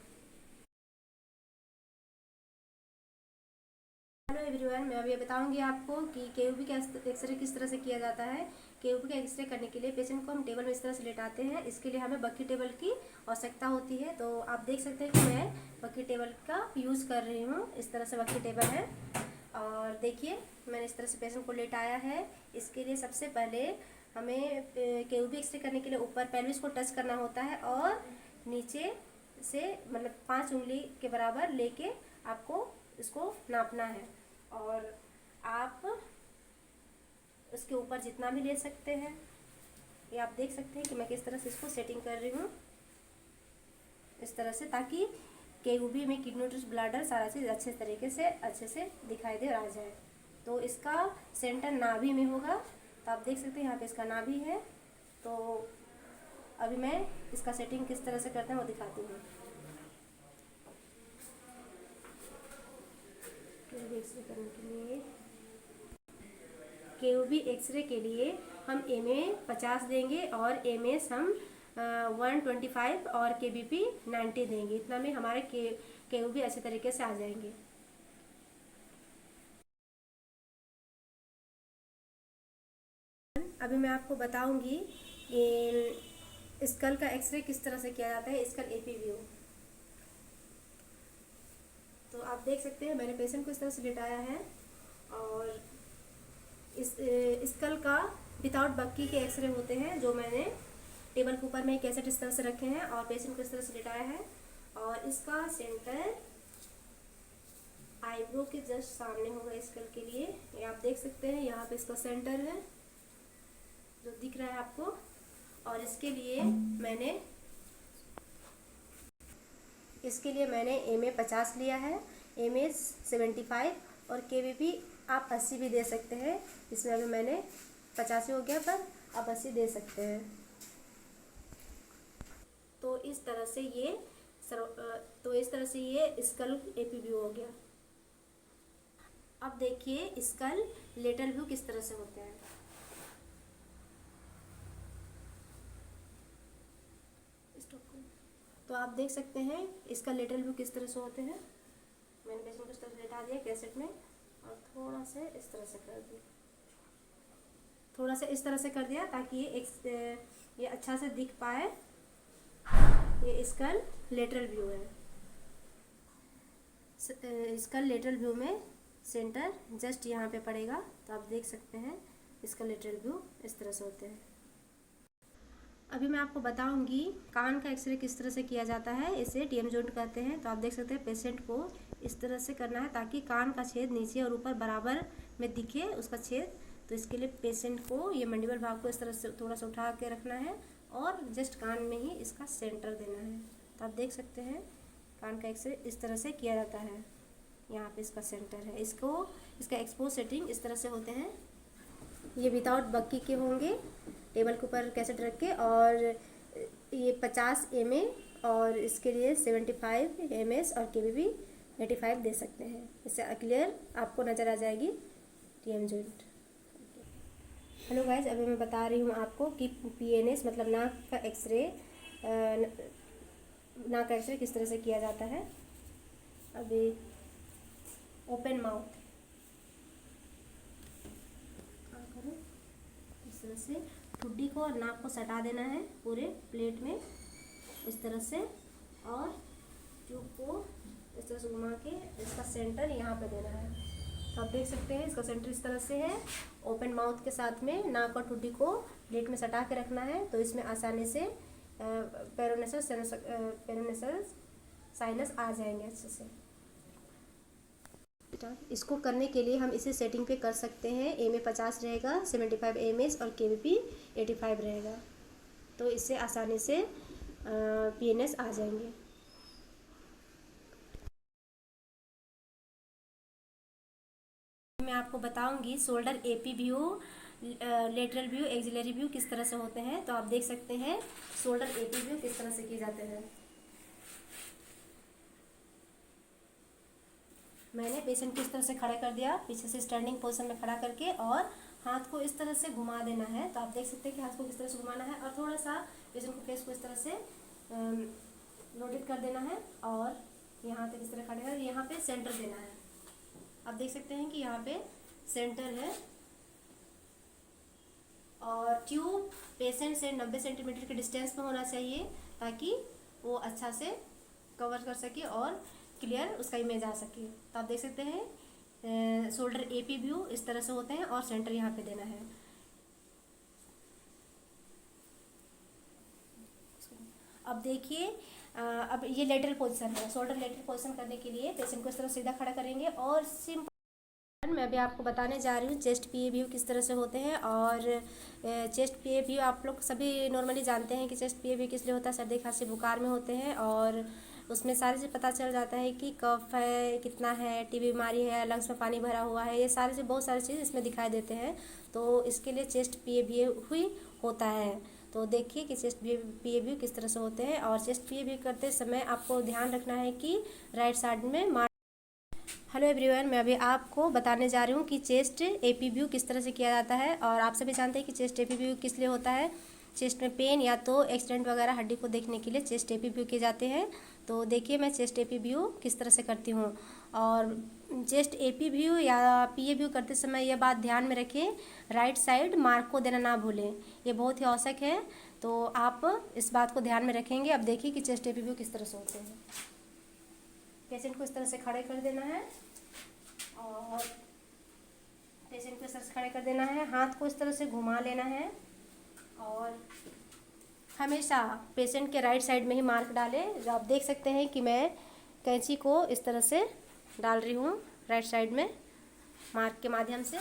हेलो एवरीवन, मैं अभी बताऊंगी आपको कि KVP का एक्सरे किस तरह से किया जाता है। KVP का एक्सरे करने के लिए पेशेंट को हम टेबल में इस तरह से लेटाते हैं। इसके लिए हमें बक्की टेबल की आवश्यकता होती है। तो आप देख सकते हैं कि मैं बक्की टेबल का यूज़ कर रही हूँ। इस तरह से बक्की टेबल है और देखिए मैंने इस तरह से पेशेंट को लेटाया है। इसके लिए सबसे पहले हमें KVP एक्सरे करने के लिए ऊपर पेल्विस को टच करना होता है और नीचे से मतलब 5 उंगली के बराबर लेके आपको इसको नापना है। और आप उसके ऊपर जितना भी ले सकते हैं। ये आप देख सकते हैं कि मैं किस तरह से इसको सेटिंग कर रही हूँ इस तरह से, ताकि KVP में किडनी ब्लैडर सारा चीज़ अच्छे तरीके से अच्छे से दिखाई दे और आ जाए। तो इसका सेंटर नाभि में होगा। तो आप देख सकते हैं यहाँ पे इसका नाभि है। तो अभी मैं इसका सेटिंग किस तरह से करते हैं वो दिखाती हूँ। एक्सरे करने के लिए KVP एक्सरे के लिए हम MA 50 देंगे और MS हम 125 और KBP 90 देंगे। इतना में हमारे KU भी अच्छे तरीके से आ जाएंगे। अभी मैं आपको बताऊंगी कि स्कल का एक्सरे किस तरह से किया जाता है, स्कल AP व्यू। तो आप देख सकते हैं मैंने पेशेंट को इस तरह से लिटाया है और इस स्कल का विदाउट बक्की के एक्सरे होते हैं जो मैंने टेबल के ऊपर में कैसेट इस तरह से रखे हैं और पेशेंट को इस तरह से लिटाया है। और इसका सेंटर आईब्रो के जस्ट सामने होगा स्कल के लिए। ये आप देख सकते हैं यहाँ पे इसका सेंटर है जो दिख रहा है आपको। और इसके लिए मैंने MA 50 लिया है, MS 75 और KBP आप 80 भी दे सकते हैं। इसमें अभी मैंने 85 हो गया पर आप 80 दे सकते हैं। तो इस तरह से ये स्कल AP व्यू हो गया। अब देखिए स्कल लेटरल व्यू किस तरह से होते हैं। तो आप देख सकते हैं इसका लेटरल व्यू किस तरह से होते हैं। मैंने पेशेंट को इस तरह से लेटा दिया कैसेट में और थोड़ा से इस तरह से कर दिया ताकि ये अच्छा से दिख पाए। ये इसका लेटरल व्यू है। इसका लेटरल व्यू में सेंटर जस्ट यहाँ पे पड़ेगा। तो आप देख सकते हैं इसका लेटरल व्यू इस तरह से होते हैं। अभी मैं आपको बताऊंगी कान का एक्सरे किस तरह से किया जाता है। इसे TM जॉइंट कहते हैं। तो आप देख सकते हैं पेशेंट को इस तरह से करना है ताकि कान का छेद नीचे और ऊपर बराबर में दिखे उसका छेद। तो इसके लिए पेशेंट को ये मंडिबल भाग को इस तरह से थोड़ा सा उठा के रखना है और जस्ट कान में ही इसका सेंटर देना है। तो आप देख सकते हैं कान का एक्सरे इस तरह से किया जाता है। यहाँ पे इसका सेंटर है। इसका एक्सपोज सेटिंग इस तरह से होते हैं। ये विदाउट बक्की के होंगे टेबल के ऊपर कैसेट रख के। और ये 50 MA और इसके लिए 75 MS और KBP 85 दे सकते हैं। इससे क्लियर आपको नज़र आ जाएगी TM जॉइंट। हेलो गाइस, अभी मैं बता रही हूँ आपको कि PNS मतलब नाक का एक्सरे किस तरह से किया जाता है। अभी ओपन माउथ इस तरह से ठुड्डी को और नाक को सटा देना है पूरे प्लेट में इस तरह से और ट्यूब को इस तरह से घुमा के इसका सेंटर यहाँ पे देना है। तो आप देख सकते हैं इसका सेंटर इस तरह से है। ओपन माउथ के साथ में नाक और ठुड्डी को प्लेट में सटा के रखना है। तो इसमें आसानी से पेरोनेसल साइनस आ जाएंगे अच्छे से। इसको करने के लिए हम इसे सेटिंग पे कर सकते हैं। MA 50 रहेगा, 75 MS और KBP 85 रहेगा। तो इससे आसानी से PNS आ जाएंगे। मैं आपको बताऊंगी shoulder AP view, lateral view, axillary view किस तरह से होते हैं। तो आप देख सकते हैं शोल्डर AP व्यू किस तरह से किए जाते हैं। मैंने पेशेंट को इस तरह से खड़ा कर दिया पीछे से स्टैंडिंग पोजीशन में खड़ा करके और हाथ को इस तरह से घुमा देना है। तो आप देख सकते हैं कि हाथ को किस तरह से घुमाना है और थोड़ा सा पेशेंट को फेस को इस तरह से रोटेट कर देना है और यहाँ तक इस तरह खड़े कर यहाँ पे सेंटर देना है। आप देख सकते हैं कि यहाँ पे सेंटर है और ट्यूब पेशेंट से 90 सेंटीमीटर के डिस्टेंस में होना चाहिए ताकि वो अच्छा से कवर कर सके और क्लियर उसका इमेज आ सके। तो आप देख सकते हैं शोल्डर AP व्यू इस तरह से होते हैं और सेंटर यहाँ पे देना है। अब देखिए अब ये लेटरल पोजीशन है। शोल्डर लेटरल पोजीशन करने के लिए पेशेंट को इस तरह सीधा खड़ा करेंगे और सिंपल मैं अभी आपको बताने जा रही हूँ चेस्ट PA व्यू किस तरह से होते हैं। और चेस्ट PA व्यू आप लोग सभी नॉर्मली जानते हैं कि चेस्ट PA व्यू किस लिए होता है। सर्दी खांसी बुखार में होते हैं और उसमें सारी चीज़ पता चल जाता है कि कफ है कितना है, TB बीमारी है, लंग्स में पानी भरा हुआ है, ये सारी चीज़ बहुत सारी चीज़ इसमें दिखाई देते हैं। तो इसके लिए चेस्ट PA व्यू हुई होता है। तो देखिए कि चेस्ट PA व्यू किस तरह से होते हैं। और चेस्ट PA व्यू करते समय आपको ध्यान रखना है कि राइट साइड में हेलो एवरीवन, मैं अभी आपको बताने जा रही हूँ कि चेस्ट AP व्यू किस तरह से किया जाता है। और आप सभी जानते हैं कि चेस्ट AP व्यू किस लिए होता है। चेस्ट में पेन या तो एक्सीडेंट वगैरह हड्डी को देखने के लिए चेस्ट एपी व्यू किए जाते हैं। तो देखिए मैं चेस्ट एपी व्यू किस तरह से करती हूँ। और चेस्ट एपी व्यू या पीए व्यू करते समय यह बात ध्यान में रखें, राइट साइड मार्क को देना ना भूलें, ये बहुत ही आवश्यक है। तो आप इस बात को ध्यान में रखेंगे। अब देखिए कि चेस्ट एपी व्यू किस तरह से होते हैं। पेशेंट को इस तरह से खड़े कर देना है और पेशेंट को इस तरह से खड़े कर देना है, हाथ को इस तरह से घुमा लेना है और हमेशा पेशेंट के राइट साइड में ही मार्क डालें। जो आप देख सकते हैं कि मैं कैंची को इस तरह से डाल रही हूँ राइट साइड में मार्क के माध्यम से।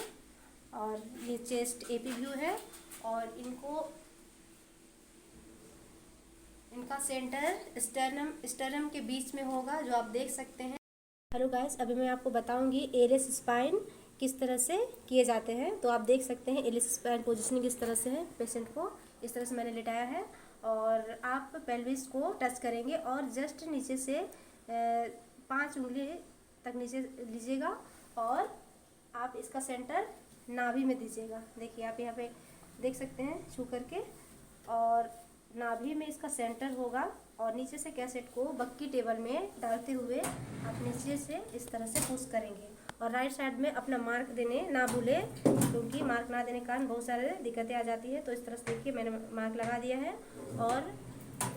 और ये चेस्ट एपी व्यू है और इनका सेंटर स्टर्नम के बीच में होगा, जो आप देख सकते हैं। हेलो गाइस, अभी मैं आपको बताऊंगी एलिस स्पाइन किस तरह से किए जाते हैं। तो आप देख सकते हैं एलिस स्पाइन पोजीशनिंग इस तरह से है। पेशेंट को इस तरह से मैंने लिटाया है और आप पेल्विस को टच करेंगे और जस्ट नीचे से 5 उंगली तक नीचे लीजिएगा और आप इसका सेंटर नाभि में दीजिएगा। देखिए आप यहाँ पे देख सकते हैं छू करके, और नाभि में इसका सेंटर होगा और नीचे से कैसेट को बक्की टेबल में डालते हुए आप नीचे से इस तरह से पुश करेंगे। और राइट साइड में अपना मार्क देने ना भूलें, क्योंकि मार्क ना देने के कारण बहुत सारे दिक्कतें आ जाती है। तो इस तरह से देखिए मैंने मार्क लगा दिया है और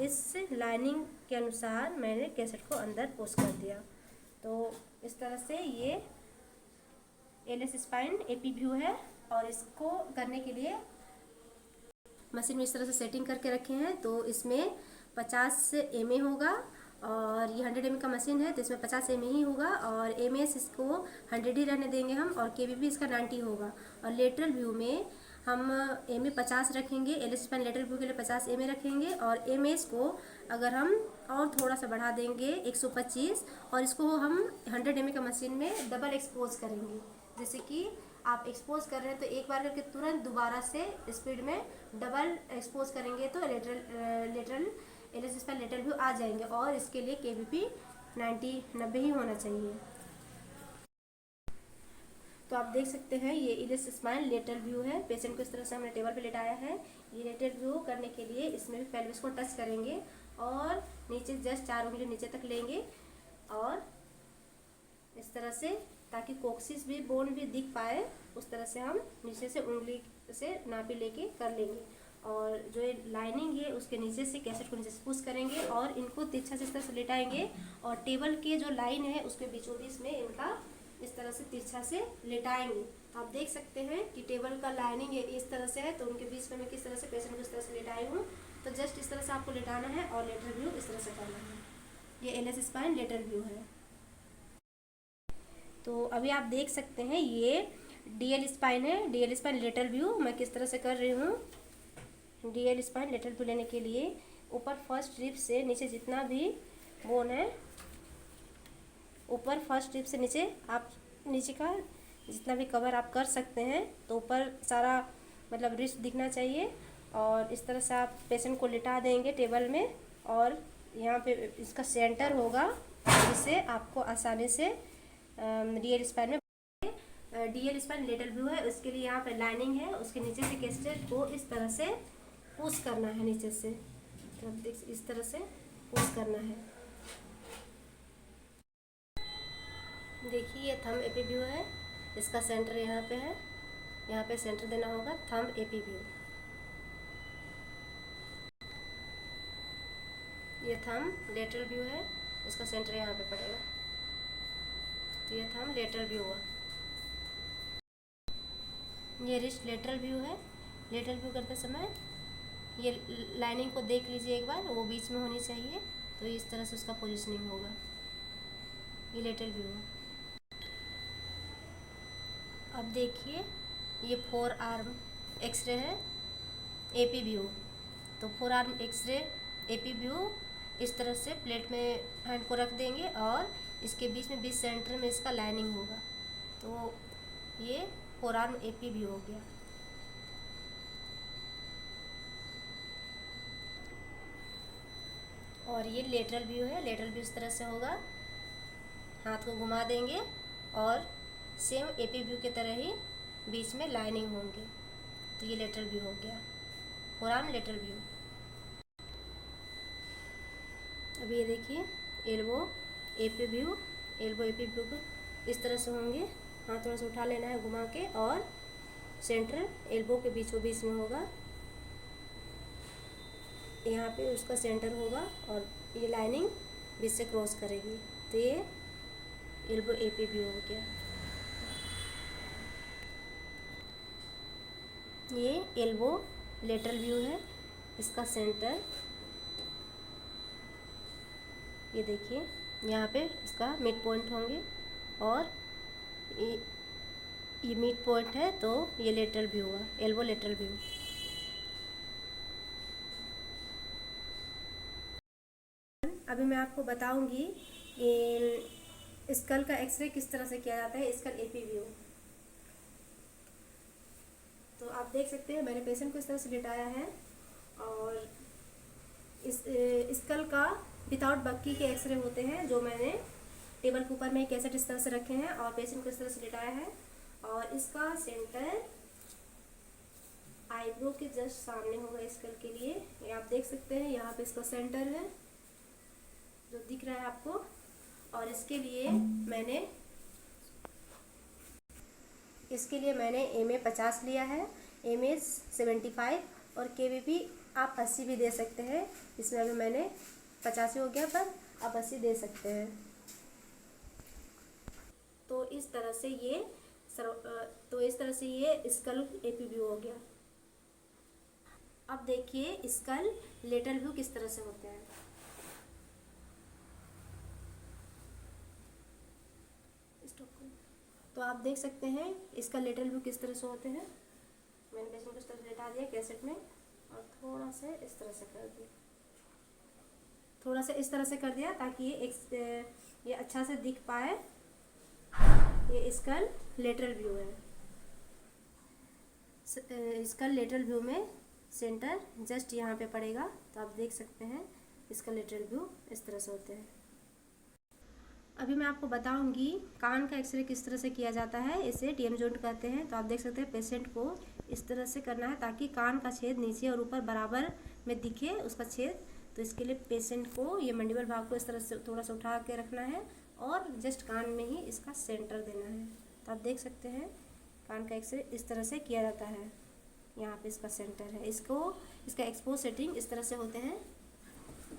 इस लाइनिंग के अनुसार मैंने कैसेट को अंदर पुश कर दिया। तो इस तरह से ये एलिस स्पाइन एपी व्यू है। और इसको करने के लिए मशीन में इस तरह से सेटिंग करके रखे हैं। तो इसमें 50 mA होगा और ये 100 mA का मशीन है, तो इसमें 50 mA ही होगा। और MS इसको 100 ही रहने देंगे हम, और KVP इसका 90 होगा। और लेटरल व्यू में हम MA 50 रखेंगे, एलिस स्पाइन लेटरल व्यू के लिए 50 MA रखेंगे। और MS को अगर हम और थोड़ा सा बढ़ा देंगे 125, और इसको हम 100 mA का मशीन में डबल एक्सपोज करेंगे। जैसे कि आप एक्सपोज कर रहे हैं तो एक बार करके तुरंत दोबारा से स्पीड में डबल एक्सपोज करेंगे तो lateral L S spine lateral view आ जाएंगे। और इसके लिए KVP 90 ही होना चाहिए। तो आप देख सकते हैं ये एलिस स्पाइन लेटरल व्यू है। पेशेंट को इस तरह से हमने टेबल पे लेटाया है। ये लेटरल व्यू करने के लिए इसमें भी पेल्विस को टच करेंगे और नीचे जस्ट 4 उंगली नीचे तक लेंगे और इस तरह से, ताकि कोक्सिस भी बोन भी दिख पाए, उस तरह से हम नीचे से उंगली से नापी लेके कर लेंगे। और जो ये लाइनिंग है उसके नीचे से कैसेट को नीचे से पुश करेंगे और इनको तिरछा से इस तरह से लेटाएंगे। और टेबल के जो लाइन है उसके बीचों बीच में इनका इस तरह से तिरछा से लेटाएंगे। तो आप देख सकते हैं कि टेबल का लाइनिंग इस तरह से है, तो उनके बीच में मैं किस तरह से पेशेंट को इस तरह से लेटाई हूँ। तो जस्ट इस तरह से आपको लेटाना है और लेटरल व्यू इस तरह से करना है। ये एलिस स्पाइन लेटरल व्यू है। तो अभी आप देख सकते हैं ये DL स्पाइन है। DL स्पाइन लेटरल व्यू मैं किस तरह से कर रही हूँ। DL स्पाइन लेटरल व्यू लेने के लिए ऊपर फर्स्ट रिब से नीचे जितना भी बोन है, ऊपर फर्स्ट रिब से नीचे आप नीचे का जितना भी कवर आप कर सकते हैं, तो ऊपर सारा मतलब रिस्ट दिखना चाहिए। और इस तरह से आप पेशेंट को लिटा देंगे टेबल में और यहाँ पे इसका सेंटर होगा, जिससे आपको आसानी से DL स्पाइन में DL स्पाइन लेटरल व्यू है। उसके लिए यहाँ पे लाइनिंग है, उसके नीचे से कैसेट को इस तरह से पुश करना है नीचे से। तो देख इस तरह से पुश करना है। देखिए ये थंब एपी व्यू है, इसका सेंटर यहाँ पे है, यहाँ पे सेंटर देना होगा थंब एपी व्यू। ये थंब लेटरल व्यू है, इसका सेंटर यहाँ पे पड़ेगा। तो ये थंब लेटरल व्यू हुआ। ये रिस्ट लेटरल व्यू है। लेटरल व्यू करते समय ये लाइनिंग को देख लीजिए एक बार, वो बीच में होनी चाहिए। तो इस तरह से उसका पोजीशनिंग होगा। ये लेटरल व्यू है। अब देखिए ये 4 आर्म एक्सरे है, एपी व्यू। तो 4 आर्म एक्सरे एपी व्यू इस तरह से प्लेट में हैंड को रख देंगे और इसके बीच में बीच सेंटर में इसका लाइनिंग होगा। तो ये 4 आर्म एपी व्यू हो गया। और ये लेटरल व्यू है। लेटरल व्यू इस तरह से होगा, हाथ को घुमा देंगे और सेम एपी व्यू की तरह ही बीच में लाइनिंग होंगे। तो ये लेटरल व्यू हो गया। Forearm lateral view. अब ये देखिए elbow AP view, elbow AP view को इस तरह से होंगे। हाथ थोड़ा सा उठा लेना है घुमा के, और सेंटर एल्बो के बीचों बीच में होगा, यहाँ पे उसका सेंटर होगा, और ये लाइनिंग बीच से क्रॉस करेगी। तो ये एल्बो एपी व्यू हो गया। ये एल्बो लेटरल व्यू है, इसका सेंटर ये देखिए यहाँ पे इसका मिड पॉइंट होंगे, और ये मिड पॉइंट है, तो ये लेटरल व्यू हुआ, एल्बो लेटरल व्यू। अभी मैं आपको बताऊंगी ये स्कल का एक्सरे किस तरह से किया जाता है, स्कल एपी व्यू। तो आप देख सकते हैं मैंने पेशेंट को इस तरह से लेटाया है, और इस स्कल का विदाउट बक्की के एक्सरे होते हैं, जो मैंने टेबल के ऊपर में कैसेट इस तरह से रखे हैं और पेशेंट को इस तरह से लेटाया है। और इसका सेंटर आईब्रो के जस्ट सामने होगा स्कल के लिए। ये आप देख सकते हैं, यहाँ पे इसका सेंटर है जो दिख रहा है आपको। और इसके लिए मैंने MA 50 लिया है, MS 75 और KVP आप 80 भी दे सकते हैं। इसमें अभी मैंने 85 हो गया, पर आप 80 दे सकते हैं। तो इस तरह से ये स्कल एपी व्यू हो गया। अब देखिए स्कल लेटरल व्यू किस तरह से होते हैं। तो आप देख सकते हैं इसका लेटरल व्यू किस तरह से होते हैं। मैंने पेशेंट को इस तरह से लेटा दिया कैसेट में, और थोड़ा सा इस तरह से कर दिया, ताकि ये अच्छा से दिख पाए। ये स्कल लेटरल व्यू है। स्कल लेटरल व्यू में सेंटर जस्ट यहाँ पे पड़ेगा। तो आप देख सकते हैं इसका लेटरल व्यू इस तरह से होते हैं। अभी मैं आपको बताऊंगी कान का एक्सरे किस तरह से किया जाता है। इसे TM जॉइंट कहते हैं। तो आप देख सकते हैं पेशेंट को इस तरह से करना है, ताकि कान का छेद नीचे और ऊपर बराबर में दिखे उसका छेद। तो इसके लिए पेशेंट को ये मंडिबल भाग को इस तरह से थोड़ा सा उठा के रखना है, और जस्ट कान में ही इसका सेंटर देना है। तो आप देख सकते हैं कान का एक्सरे इस तरह से किया जाता है। यहाँ पे इसका सेंटर है। इसका एक्सपोज सेटिंग इस तरह से होते हैं।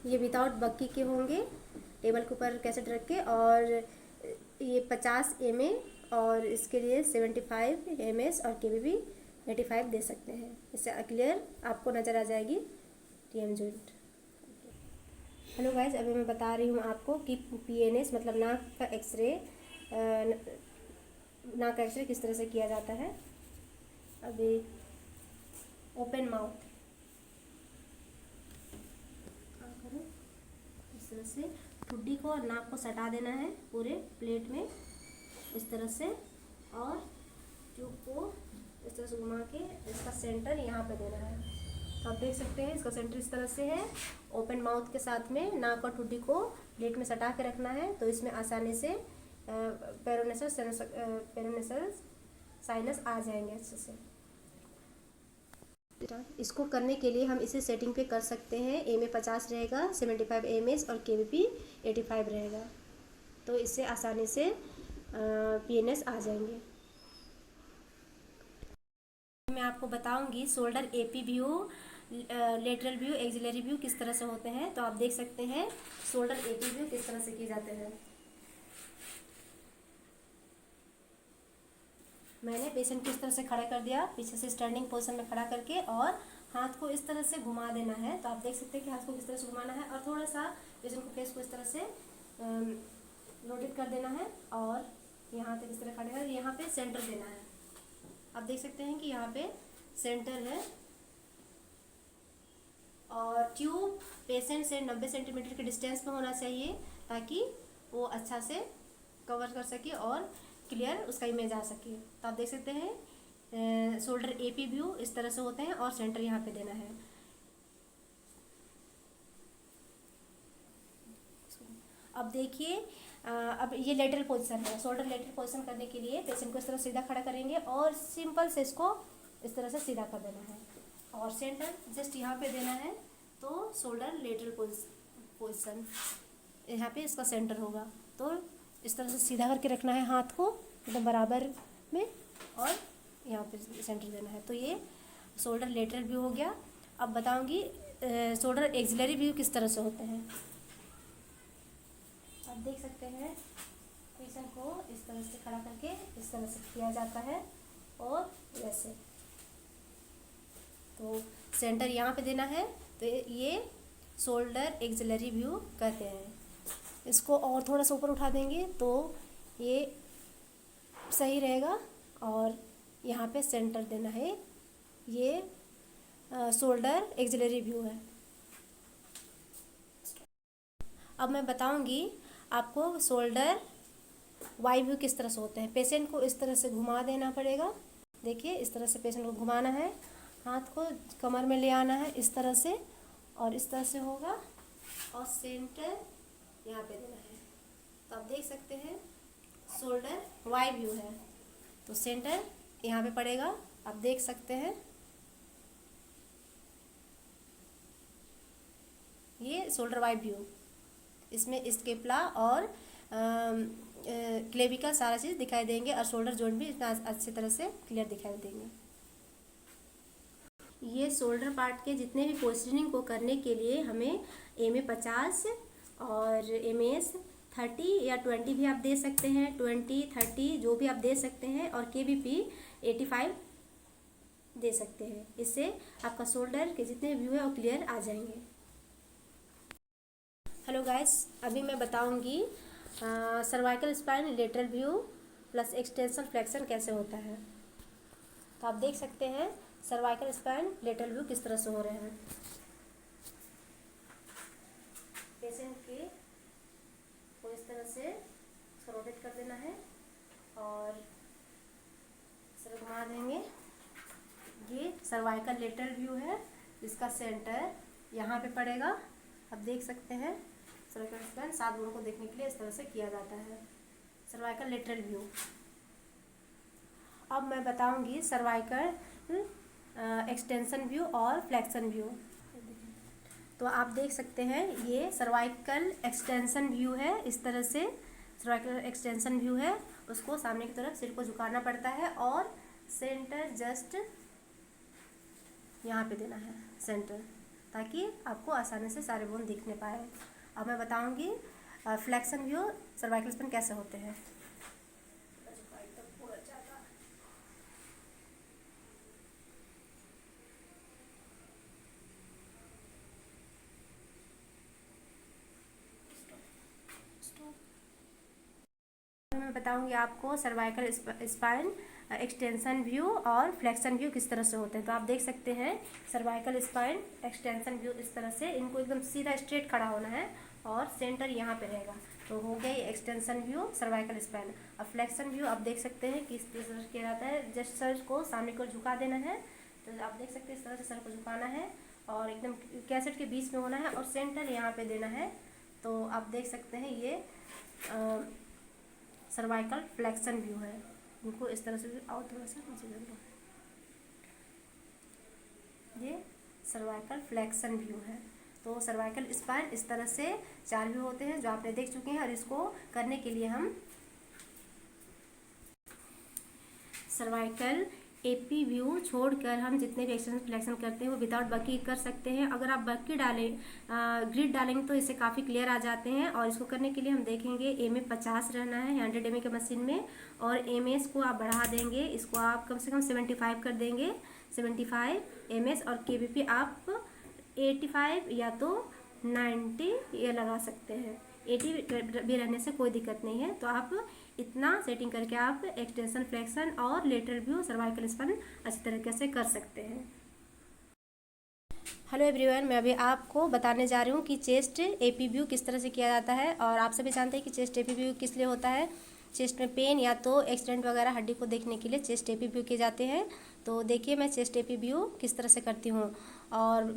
ये विदाउट बक्की के होंगे, टेबल के ऊपर कैसेट रख के। और ये 50 MA और इसके लिए 75 MS और KVP 85 दे सकते हैं। इससे क्लियर आपको नज़र आ जाएगी TM जॉइंट। हेलो गाइज, अभी मैं बता रही हूँ आपको कि PNS मतलब नाक का एक्सरे किस तरह से किया जाता है। अभी ओपन माउथ इस तरह से ठुड्डी को और नाक को सटा देना है पूरे प्लेट में इस तरह से, और ट्यूब को इस तरह से घुमा के इसका सेंटर यहाँ पे देना है। तो आप देख सकते हैं इसका सेंटर इस तरह से है। ओपन माउथ के साथ में नाक और ठुड्डी को प्लेट में सटा के रखना है। तो इसमें आसानी से पेरोनेसल साइनस आ जाएंगे अच्छे से। इसको करने के लिए हम इसे सेटिंग पे कर सकते हैं। MA 50 रहेगा, 75 MS और KVP 85 रहेगा। तो इससे आसानी से PNS आ जाएंगे। मैं आपको बताऊंगी shoulder AP view, lateral view, axillary view किस तरह से होते हैं। तो आप देख सकते हैं शोल्डर एपी व्यू किस तरह से किए जाते हैं। मैंने पेशेंट को इस तरह से खड़ा कर दिया, पीछे से स्टैंडिंग पोजीशन में खड़ा करके, और हाथ को इस तरह से घुमा देना है। तो आप देख सकते हैं कि हाथ को किस तरह से घुमाना है, और थोड़ा सा पेशेंट को फेस को इस तरह से रोटेट कर देना है, और यहाँ पे इस तरह खड़े कर यहाँ पे सेंटर देना है। आप देख सकते हैं कि यहाँ पे सेंटर है, और ट्यूब पेशेंट से 90 सेंटीमीटर के डिस्टेंस में होना चाहिए, ताकि वो अच्छा से कवर कर सके और क्लियर उसका इमेज आ सके। तो आप देख सकते हैं शोल्डर एपी व्यू इस तरह से होते हैं, और सेंटर यहाँ पे देना है। अब देखिए अब ये लेटरल पोजीशन है। शोल्डर लेटरल पोजीशन करने के लिए पेशेंट को इस तरह सीधा खड़ा करेंगे, और सिंपल से इसको इस तरह से सीधा कर देना है। और सेंटर जस्ट यहाँ पे देना है, तो शोल्डर लेटरल पोजिशन यहाँ पे इसका सेंटर होगा। तो इस तरह से सीधा करके रखना है हाथ को एकदम बराबर में, और यहाँ पे सेंटर देना है। तो ये शोल्डर लेटरल व्यू हो गया। अब बताऊंगी शोल्डर एक्सिलरी व्यू किस तरह से होते हैं। आप देख सकते हैं पोजीशन को इस तरह से खड़ा करके इस तरह से किया जाता है, और वैसे तो सेंटर यहाँ पे देना है। तो ये शोल्डर एक्सिलरी व्यू कहते हैं। इसको और थोड़ा सा ऊपर उठा देंगे तो ये सही रहेगा, और यहाँ पे सेंटर देना है। ये शोल्डर एक्सिलरी व्यू है। अब मैं बताऊंगी आपको शोल्डर वाई व्यू किस तरह से होते हैं। पेशेंट को इस तरह से घुमा देना पड़ेगा। देखिए इस तरह से पेशेंट को घुमाना है, हाथ को कमर में ले आना है इस तरह से, और इस तरह से होगा, और सेंटर यहाँ पे देना है। तो आप देख सकते हैं शोल्डर वाई व्यू है। तो सेंटर यहाँ पे पड़ेगा, आप देख सकते हैं ये शोल्डर वाई व्यू। इसमें स्केपुला और क्लेविकल सारा चीज़ दिखाई देंगे, और शोल्डर जॉइंट भी इतना अच्छी तरह से क्लियर दिखाई देंगे। ये शोल्डर पार्ट के जितने भी पोजिशनिंग को करने के लिए हमें MA 50 और MS 30 या 20 भी आप दे सकते हैं, 20 30 जो भी आप दे सकते हैं, और KBP 85 दे सकते हैं। इससे आपका शोल्डर के जितने व्यू है वो क्लियर आ जाएंगे। हेलो गाइस, अभी मैं बताऊंगी cervical spine lateral view plus extension flexion कैसे होता है। तो आप देख सकते हैं सर्वाइकल स्पाइन लेटरल व्यू किस तरह से हो रहे हैं। पेशेंट के को इस तरह से रोटेट कर देना है और सर घुमा देंगे। ये सर्वाइकल लेटरल व्यू है, इसका सेंटर यहाँ पे पड़ेगा। आप देख सकते हैं सर्वाइकल स्पाइन 7 बोन को देखने के लिए इस तरह से किया जाता है सर्वाइकल लेटरल व्यू। अब मैं बताऊंगी सर्वाइकल एक्सटेंशन व्यू और फ्लेक्शन व्यू। तो आप देख सकते हैं ये सर्वाइकल एक्सटेंशन व्यू है। इस तरह से सर्वाइकल एक्सटेंशन व्यू है, उसको सामने की तरफ सिर को झुकाना पड़ता है, और सेंटर जस्ट यहाँ पे देना है सेंटर, ताकि आपको आसानी से सारे बोन दिखने पाए। अब मैं बताऊंगी फ्लेक्शन व्यू सर्वाइकल स्पाइन कैसे होते हैं। मैं बताऊंगी आपको सर्वाइकल स्पाइन एक्सटेंशन व्यू और फ्लेक्शन व्यू किस तरह से होते हैं। तो आप देख सकते हैं सर्वाइकल स्पाइन एक्सटेंशन व्यू इस तरह से, इनको एकदम सीधा स्ट्रेट खड़ा होना है, और सेंटर यहाँ पे रहेगा। तो हो गया ये एक्सटेंशन व्यू सर्वाइकल स्पाइन। अब फ्लेक्शन व्यू आप देख सकते हैं किस तरह से किया जाता है। जस्ट सर को सामने को झुका देना है। तो आप देख सकते हैं इस तरह से सर को झुकाना है, और एकदम कैसेट के बीच में होना है, और सेंटर यहाँ पे देना है। तो आप देख सकते हैं ये सर्वाइकल फ्लेक्शन व्यू है। इनको इस तरह से और थोड़ा सा नीचे कर लो। ये सर्वाइकल फ्लेक्शन व्यू है। तो सर्वाइकल स्पाइन इस तरह से 4 व्यू होते हैं जो आपने देख चुके हैं, और इसको करने के लिए हम सर्वाइकल AP व्यू छोड़कर हम जितने भी एक्सटेंशन फ्लेक्शन करते हैं वो विदाउट बकी कर सकते हैं। अगर आप बकी डालें ग्रिड डालेंगे तो इससे काफ़ी क्लियर आ जाते हैं। और इसको करने के लिए हम देखेंगे MA 50 रहना है 100 MA के मशीन में, और MS को आप बढ़ा देंगे, इसको आप कम से कम 75 कर देंगे, 75 MS, और KBP आप 85 या तो 90 ये लगा सकते हैं। 80 भी रहने से कोई दिक्कत नहीं है। तो आप इतना सेटिंग करके आप एक्सटेंशन फ्लेक्शन और लेटरल व्यू सर्वाइकल स्पाइन अच्छी तरीके से कर सकते हैं। हेलो एवरीवन, मैं अभी आपको बताने जा रही हूँ कि चेस्ट AP व्यू किस तरह से किया जाता है। और आप सभी जानते हैं कि चेस्ट AP व्यू किस लिए होता है। चेस्ट में पेन या तो एक्सीडेंट वगैरह हड्डी को देखने के लिए चेस्ट AP व्यू किए जाते हैं। तो देखिए मैं चेस्ट AP व्यू किस तरह से करती हूँ। और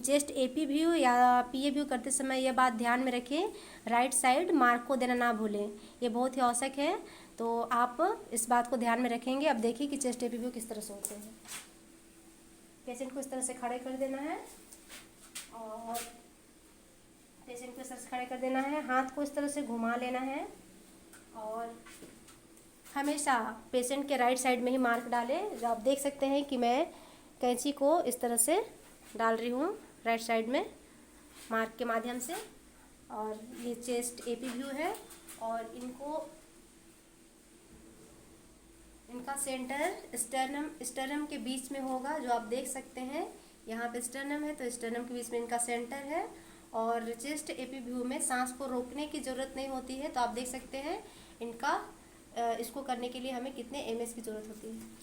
चेस्ट AP व्यू या PA व्यू करते समय यह बात ध्यान में रखें, राइट साइड मार्क को देना ना भूलें, ये बहुत ही आवश्यक है। तो आप इस बात को ध्यान में रखेंगे। अब देखिए कि चेस्ट AP व्यू किस तरह से होते हैं। पेशेंट को इस तरह से खड़े कर देना है और पेशेंट को इस तरह से खड़े कर देना है, हाथ को इस तरह से घुमा लेना है और हमेशा पेशेंट के राइट साइड में ही मार्क डालें। जो आप देख सकते हैं कि मैं कैंची को इस तरह से डाल रही हूँ राइट साइड में मार्क के माध्यम से। और ये चेस्ट एपी व्यू है और इनका सेंटर स्टर्नम के बीच में होगा, जो आप देख सकते हैं यहाँ पे स्टर्नम है तो स्टर्नम के बीच में इनका सेंटर है। और चेस्ट एपी व्यू में सांस को रोकने की ज़रूरत नहीं होती है, तो आप देख सकते हैं इनका इसको करने के लिए हमें कितने एमएस की ज़रूरत होती है।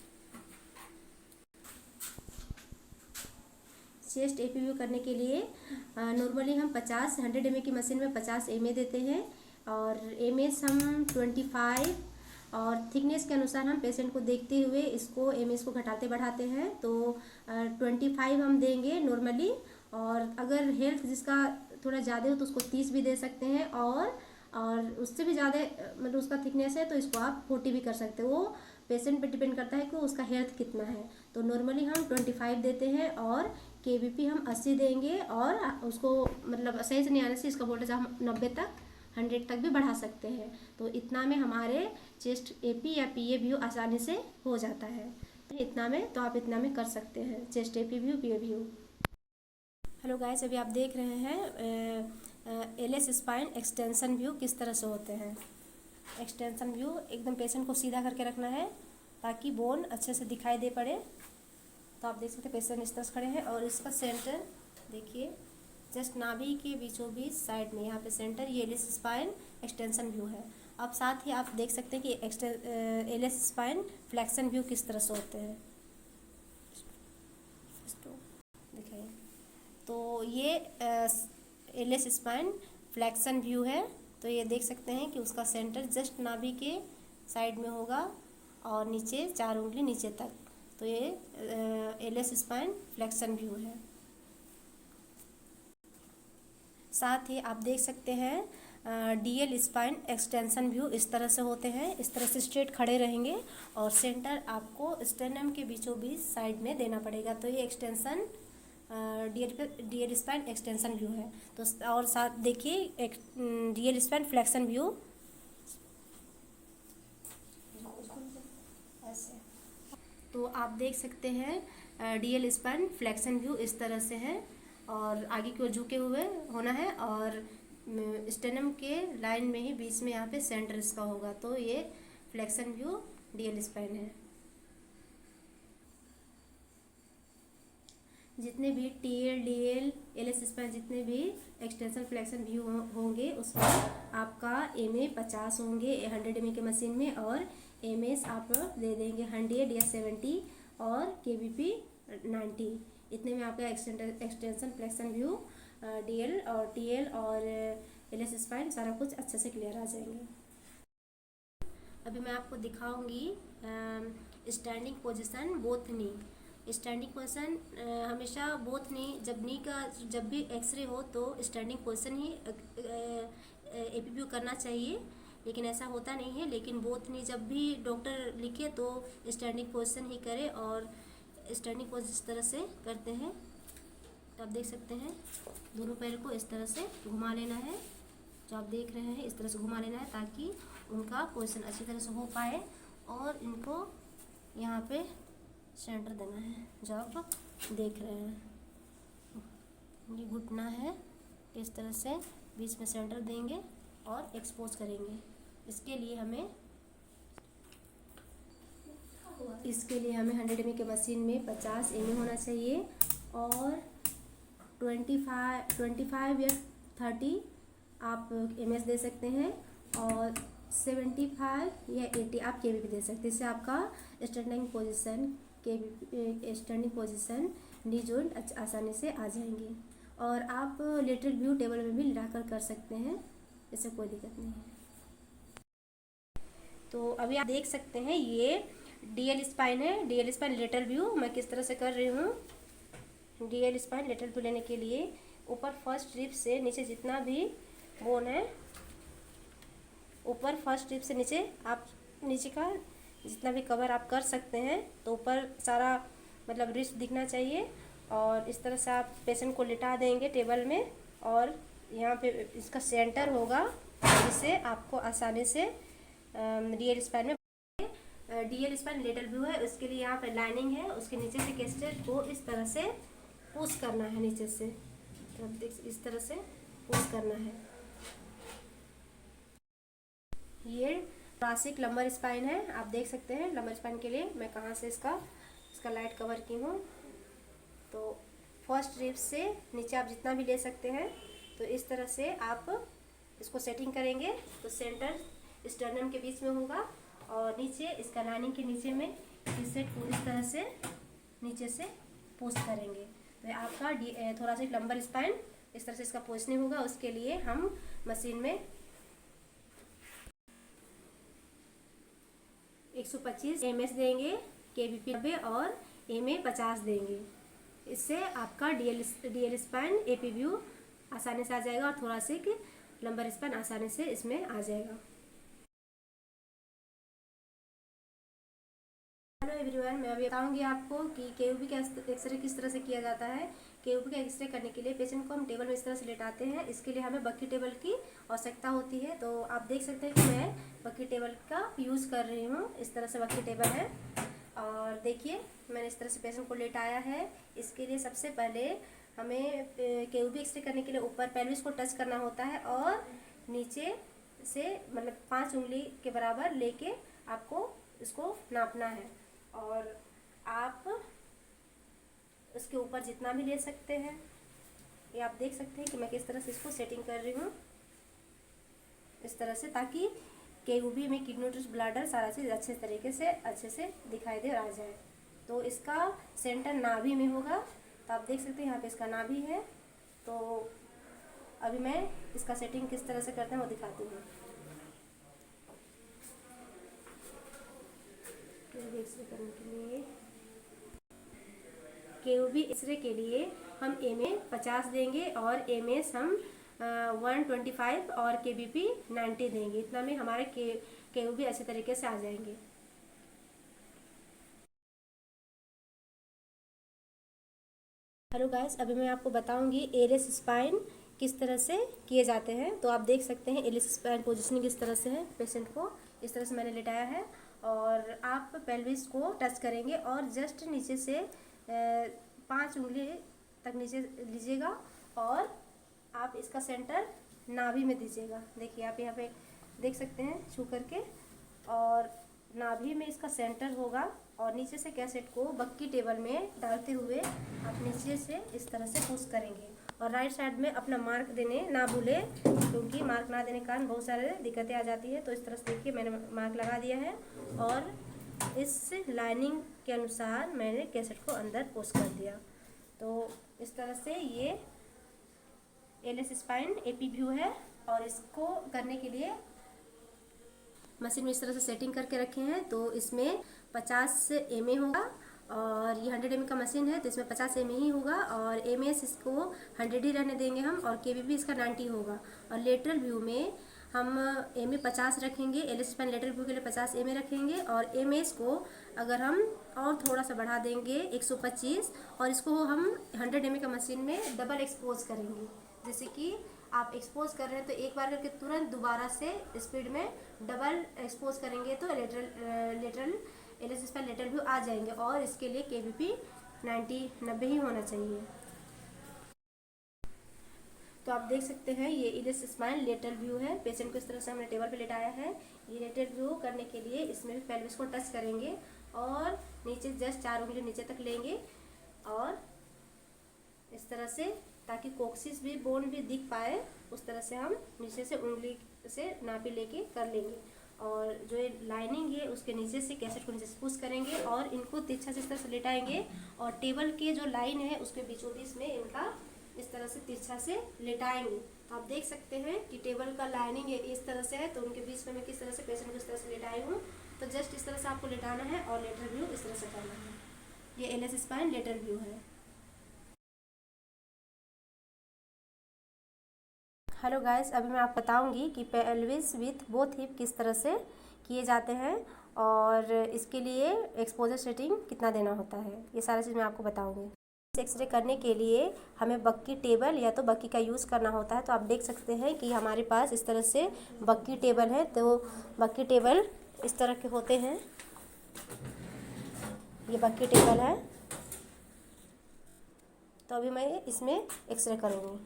चेस्ट एपी व्यू करने के लिए नॉर्मली हम 100 ml की मशीन में 50 ml देते हैं और एमएस हम 25 और थिकनेस के अनुसार हम पेशेंट को देखते हुए इसको एमएस को घटाते बढ़ाते हैं। तो 25 हम देंगे नॉर्मली, और अगर हेल्थ जिसका थोड़ा ज़्यादा हो तो उसको 30 भी दे सकते हैं और उससे भी ज़्यादा मतलब उसका थिकनेस है तो इसको आप 40 भी कर सकते हो। वो पेशेंट पे डिपेंड करता है कि उसका हेल्थ कितना है। तो नॉर्मली हम 25 देते हैं और केबीपी हम 80 देंगे और उसको मतलब सही से नहीं आने से इसका वोल्टेज हम 90 तक 100 तक भी बढ़ा सकते हैं। तो इतना में हमारे चेस्ट एपी या पीए व्यू आसानी से हो जाता है। इतना में तो आप इतना में कर सकते हैं चेस्ट एपी व्यू पीए व्यू। हेलो गाइस, अभी आप देख रहे हैं एलएस स्पाइन एक्सटेंशन व्यू किस तरह से होते हैं। एक्सटेंशन व्यू एकदम पेशेंट को सीधा करके रखना है ताकि बोन अच्छे से दिखाई दे पड़े। तो आप देख सकते हैं पेशेंट इस तरह से खड़े हैं और इसका सेंटर देखिए जस्ट नाभि के बीचों बीच साइड में यहाँ पे सेंटर, ये एलएस स्पाइन एक्सटेंशन व्यू है। अब साथ ही आप देख सकते हैं कि एलएस स्पाइन फ्लेक्शन व्यू किस तरह से होते हैं। दिखाइए, तो ये एलएस स्पाइन फ्लेक्शन व्यू है। तो ये देख सकते हैं कि उसका सेंटर जस्ट नाभि के साइड में होगा और नीचे 4 उंगली नीचे तक। तो ये एलएस स्पाइन फ्लेक्शन व्यू है। साथ ही आप देख सकते हैं डीएल स्पाइन एक्सटेंशन व्यू इस तरह से होते हैं। इस तरह से स्ट्रेट खड़े रहेंगे और सेंटर आपको स्टेर्नम के बीचों बीच साइड में देना पड़ेगा। तो ये extension DL spine extension view है। तो और साथ देखिए डीएल स्पाइन फ्लेक्शन व्यू ऐसे। तो आप देख सकते हैं डीएल स्पाइन फ्लेक्शन व्यू इस तरह से है और आगे की ओर झुके हुए होना है और स्टेनम के लाइन में ही बीच में यहाँ पे सेंटर इसका होगा। तो ये फ्लेक्शन व्यू डीएल स्पाइन है। जितने भी टीएल डीएल एलएस स्पाइन जितने भी एक्सटेंशन फ्लेक्शन व्यू होंगे उसमें आपका एमए 50 होंगे 100 ml के मशीन में और एमएस आप दे देंगे 100 या 70 और केबीपी 90। इतने में आपका एक्सटेंशन फ्लेक्शन व्यू डीएल और टीएल और एलएस स्पाइन सारा कुछ अच्छे से क्लियर आ जाएंगे। अभी मैं आपको दिखाऊंगी स्टैंडिंग पोजीशन बोथ नी। स्टैंडिंग पोजीशन हमेशा बोथ नी, जब भी एक्सरे हो तो स्टैंडिंग पोजीशन ही एपी व्यू करना चाहिए, लेकिन ऐसा होता नहीं है। लेकिन बोथ नी जब भी डॉक्टर लिखे तो स्टैंडिंग पोजीशन ही करे और स्टैंडिंग पोजीशन इस तरह से करते हैं। तो आप देख सकते हैं दोनों पैर को इस तरह से घुमा लेना है, जो आप देख रहे हैं इस तरह से घुमा लेना है ताकि उनका पोजीशन अच्छी तरह से हो पाए। और इनको यहाँ पे सेंटर देना है, जो आप देख रहे हैं ये घुटना है, इस तरह से बीच में सेंटर देंगे और एक्सपोज करेंगे। इसके लिए हमें 100 ml के मशीन में 50 ml होना चाहिए और 25 या 30 आप एमएस दे सकते हैं और 75 या 80 आप केबीपी दे सकते हैं। इससे आपका स्टैंडिंग पोजीशन नी जॉइंट आसानी से आ जाएंगे और आप लेटरल व्यू टेबल में भी कर सकते हैं, इससे कोई दिक्कत नहीं है। तो अभी आप देख सकते हैं ये डीएल स्पाइन है। डीएल स्पाइन लेटरल व्यू मैं किस तरह से कर रही हूँ। डीएल स्पाइन लेटरल व्यू लेने के लिए ऊपर फर्स्ट रिब से नीचे जितना भी बोन है, ऊपर फर्स्ट रिब से नीचे आप नीचे का जितना भी कवर आप कर सकते हैं। तो ऊपर सारा मतलब रिस्ट दिखना चाहिए। और इस तरह से आप पेशेंट को लिटा देंगे टेबल में, और यहाँ पे इसका सेंटर होगा जिससे आपको आसानी से डीएल स्पाइन में डीएल स्पाइन लेटरल व्यू है, उसके लिए यहाँ पे लाइनिंग है, उसके नीचे से कैस्टेट को इस तरह से पुश करना है नीचे से, तो आप देख इस तरह से पुश करना है। ये थोरैसिक लंबर स्पाइन है, आप देख सकते हैं लंबर स्पाइन के लिए मैं कहाँ से इसका लाइट कवर की हूँ। तो फर्स्ट रिब से नीचे आप जितना भी ले सकते हैं, तो इस तरह से आप इसको सेटिंग करेंगे तो सेंटर स्टर्नम के बीच में होगा, और नीचे इसका लाइनिंग के नीचे में इसे इस तरह से नीचे से पुश करेंगे, तो आपका थोरैसिक लंबर स्पाइन इस तरह से इसका पोजिशनिंग होगा। उसके लिए हम मशीन में 125 एमएस देंगे, केबीपी 90 और एमए 50 देंगे। इससे आपका डीएल स्पाइन एपी व्यू आसानी से आ जाएगा और थोरैसिक लंबर स्पाइन आसानी से इसमें आ जाएगा। हेलो एवरीवन, मैं अभी बताऊंगी आपको कि केयूबी का एक्सरे किस तरह से किया जाता है। केयूबी का एक्सरे करने के लिए पेशेंट को हम टेबल में इस तरह से लेटाते हैं, इसके लिए हमें बक्की टेबल की आवश्यकता होती है। तो आप देख सकते हैं कि मैं बक्की टेबल का यूज़ कर रही हूँ। इस तरह से बक्की टेबल है, और देखिए मैंने इस तरह से पेशेंट को लेटाया है। इसके लिए सबसे पहले हमें केयूबी एक्सरे करने के लिए ऊपर पेल्विस को टच करना होता है, और नीचे से मतलब 5 उंगली के बराबर लेके आपको इसको नापना है, और आप उसके ऊपर जितना भी ले सकते हैं। ये आप देख सकते हैं कि मैं किस तरह से इसको सेटिंग कर रही हूँ इस तरह से, ताकि केयूबी में किडनी ब्लैडर सारा चीज़ अच्छे से दिखाई दे और आ जाए। तो इसका सेंटर नाभि में होगा, तो आप देख सकते हैं यहाँ पे इसका नाभि है। तो अभी मैं इसका सेटिंग किस तरह से करते हैं वो दिखाती हूँ। एक्सरे करने के लिए केयूबी एक्सरे के लिए हम एमए 50 देंगे, और एमएस हम 125 और केबीपी 90 देंगे। इतना में हमारे केयूबी अच्छे तरीके से आ जाएंगे। हेलो गाइस, अभी मैं आपको बताऊंगी एलिस स्पाइन किस तरह से किए जाते हैं। तो आप देख सकते हैं एलिस स्पाइन पोजिशनिंग इस तरह से है। पेशेंट को इस तरह से मैंने लेटाया है, और आप पेल्विस को टच करेंगे और जस्ट नीचे से 5 उंगली तक नीचे लीजिएगा, और आप इसका सेंटर नाभि में दीजिएगा। देखिए आप यहाँ पे देख सकते हैं छू करके, और नाभि में इसका सेंटर होगा, और नीचे से कैसेट को बक्की टेबल में डालते हुए आप नीचे से इस तरह से पुश करेंगे। और राइट साइड में अपना मार्क देने ना भूले, क्योंकि मार्क ना देने के कारण बहुत सारे दिक्कतें आ जाती है। तो इस तरह से देखिए मैंने मार्क लगा दिया है, और इस लाइनिंग के अनुसार मैंने कैसेट को अंदर पुश कर दिया। तो इस तरह से ये एलिस स्पाइन एपी व्यू है, और इसको करने के लिए मशीन में इस तरह से सेटिंग करके रखे हैं। तो इसमें 50 एमए होगा, और ये 100 एमए का मशीन है, तो इसमें 50 एमए ही होगा, और एमएस इसको 100 ही रहने देंगे हम, और केबीपी इसका 90 होगा। और लेटरल व्यू में हम एमए 50 रखेंगे, एलिस स्पाइन लेटरल व्यू के लिए 50 एमए रखेंगे, और एमएस को अगर हम और थोड़ा सा बढ़ा देंगे 125, और इसको हम 100 एमए का मशीन में डबल एक्सपोज करेंगे। जैसे कि आप एक्सपोज कर रहे हैं तो एक बार करके तुरंत दोबारा से स्पीड में डबल एक्सपोज करेंगे, तो lateral L S spine lateral view आ जाएंगे। और इसके लिए केबीपी 90 ही होना चाहिए। तो आप देख सकते हैं ये एलिस स्पाइन लेटरल व्यू है। पेशेंट को इस तरह से हमने टेबल पे लेटाया है। ये लेटरल व्यू करने के लिए इसमें भी पेल्विस को टच करेंगे, और नीचे जस्ट 4 उंगली नीचे तक लेंगे, और इस तरह से, ताकि कोक्सिस भी बोन भी दिख पाए, उस तरह से हम नीचे से उंगली से नापी लेके कर लेंगे। और जो ये लाइनिंग है उसके नीचे से कैसेट को नीचे से पुश करेंगे, और इनको तिरछा से इस तरह से लेटाएंगे, और टेबल के जो लाइन है उसके बीचों बीच में इनका इस तरह से तिरछा से लेटाएंगे। तो आप देख सकते हैं कि टेबल का लाइनिंग इस तरह से है, तो उनके बीच में मैं किस तरह से पेशेंट को इस तरह से लेटाई हूँ। तो जस्ट इस तरह से आपको लेटाना है, और लेटरल व्यू इस तरह से करना है। ये एलिस स्पाइन लेटरल व्यू है। हेलो गाइस, अभी मैं आपको बताऊंगी कि पेल्विस विथ बोथ हिप किस तरह से किए जाते हैं और इसके लिए एक्सपोजर सेटिंग कितना देना होता है, ये सारा चीज़ मैं आपको बताऊँगी। एक्सरे करने के लिए हमें बक्की टेबल या तो बक्की का यूज़ करना होता है। तो आप देख सकते हैं कि हमारे पास इस तरह से बक्की टेबल है। तो बक्की टेबल इस तरह के होते हैं, ये बक्की टेबल है। तो अभी मैं इसमें एक्सरे करूँगी।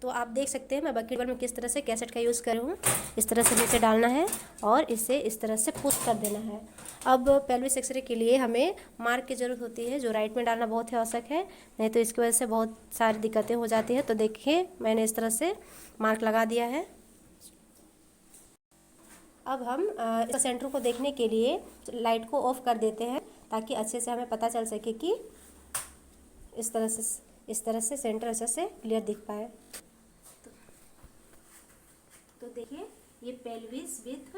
तो आप देख सकते हैं मैं बकेट टेबल में किस तरह से कैसेट का यूज़ कर रही हूँ। इस तरह से नीचे डालना है और इसे इस तरह से पुश कर देना है। अब पेल्विस एक्सरे के लिए हमें मार्क की ज़रूरत होती है, जो राइट में डालना बहुत ही आवश्यक है, नहीं तो इसकी वजह से बहुत सारी दिक्कतें हो जाती हैं। तो देखिए मैंने इस तरह से मार्क लगा दिया है। अब हम इसका सेंटर को देखने के लिए लाइट को ऑफ कर देते हैं ताकि अच्छे से हमें पता चल सके कि इस तरह से सेंटर अच्छे से क्लियर दिख पाए। तो देखिए ये पेल्विस विथ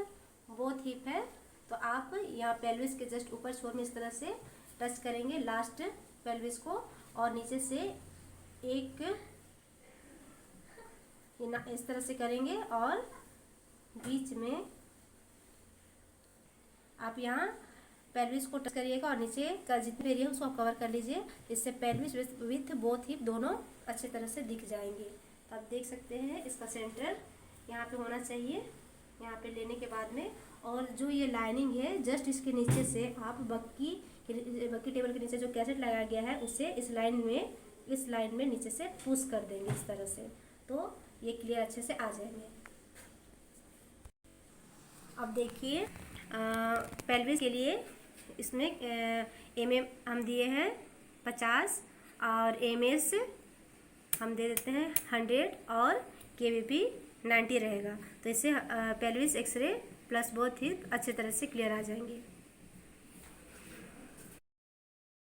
बोथ हिप है। तो आप यहाँ पेल्विस के जस्ट ऊपर छोर में इस तरह से टच करेंगे लास्ट पेल्विस को और नीचे से एक इस तरह से करेंगे और बीच में आप यहाँ पेल्विस को टच करिएगा और नीचे का जितने एरिया है उसको कवर कर लीजिए। इससे पेल्विस विथ बोथ हिप दोनों अच्छे तरह से दिख जाएंगे। तो आप देख सकते हैं इसका सेंटर यहाँ पे होना चाहिए, यहाँ पे लेने के बाद में। और जो ये लाइनिंग है जस्ट इसके नीचे से आप बक्की टेबल के नीचे जो कैसेट लगाया गया है उसे इस लाइन में नीचे से पुश कर देंगे इस तरह से। तो ये क्लियर अच्छे से आ जाएंगे। अब देखिए पेल्विस के लिए इसमें mm हम दिए हैं 50 और ms हम दे देते हैं 100 और kVp 90 रहेगा। तो इससे pelvis x-ray plus both hip अच्छे तरह से क्लियर आ जाएंगे।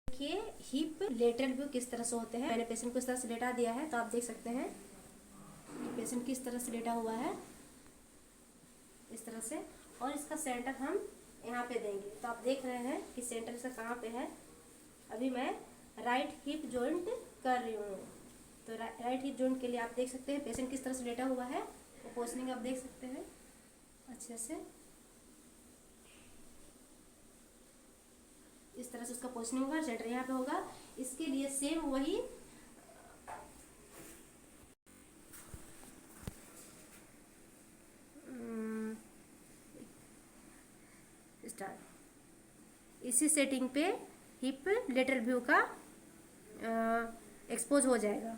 देखिए हिप लेटरल व्यू किस तरह से होते हैं। मैंने पेशेंट को इस तरह से लेटा दिया है। तो आप देख सकते हैं पेशेंट किस तरह से लेटा हुआ है इस तरह से, और इसका सेंटर हम यहाँ पे देंगे। तो आप देख रहे हैं कि सेंटर इसका कहाँ पे है। अभी मैं राइट हिप जॉइंट कर रही हूँ। तो राइट हिप जॉइंट के लिए आप देख सकते हैं पेशेंट किस तरह से लेटा हुआ है, वो पोजिशनिंग आप देख सकते हैं अच्छे से। इस तरह से उसका पोजिशनिंग होगा, सेंटर यहाँ पे होगा। इसके लिए सेम वही इसी सेटिंग पे हिप लेटरल व्यू का एक्सपोज हो जाएगा।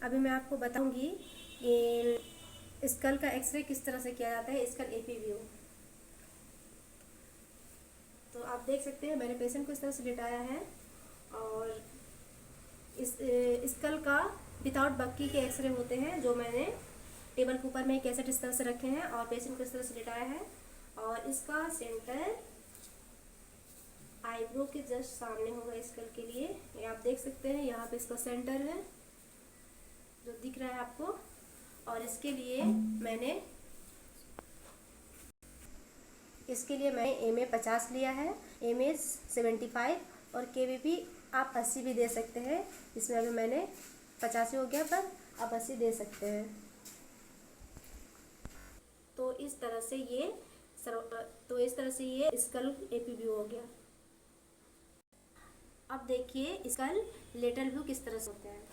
अभी मैं आपको बताऊंगी कि स्कल का एक्सरे किस तरह से किया जाता है, स्कल एपी व्यू। तो आप देख सकते हैं मैंने पेशेंट को इस तरह से लिटाया है और इस स्कल का विदाउट बक्की के एक्सरे होते हैं, जो मैंने टेबल के ऊपर में कैसेट इस तरह से रखे हैं और पेशेंट को इस तरह से लिटाया है। और इसका सेंटर आईब्रो के जस्ट सामने होगा स्कल के लिए। ये आप देख सकते हैं यहाँ पे इसका सेंटर है जो दिख रहा है आपको। और इसके लिए मैंने MA 50 लिया है, MS 75 और KVP आप 80 भी दे सकते हैं। इसमें अभी मैंने 85 हो गया पर आप 80 दे सकते हैं। तो इस तरह से ये स्कल एपी व्यू हो गया। अब देखिए स्कल लेटरल व्यू किस तरह से होते हैं।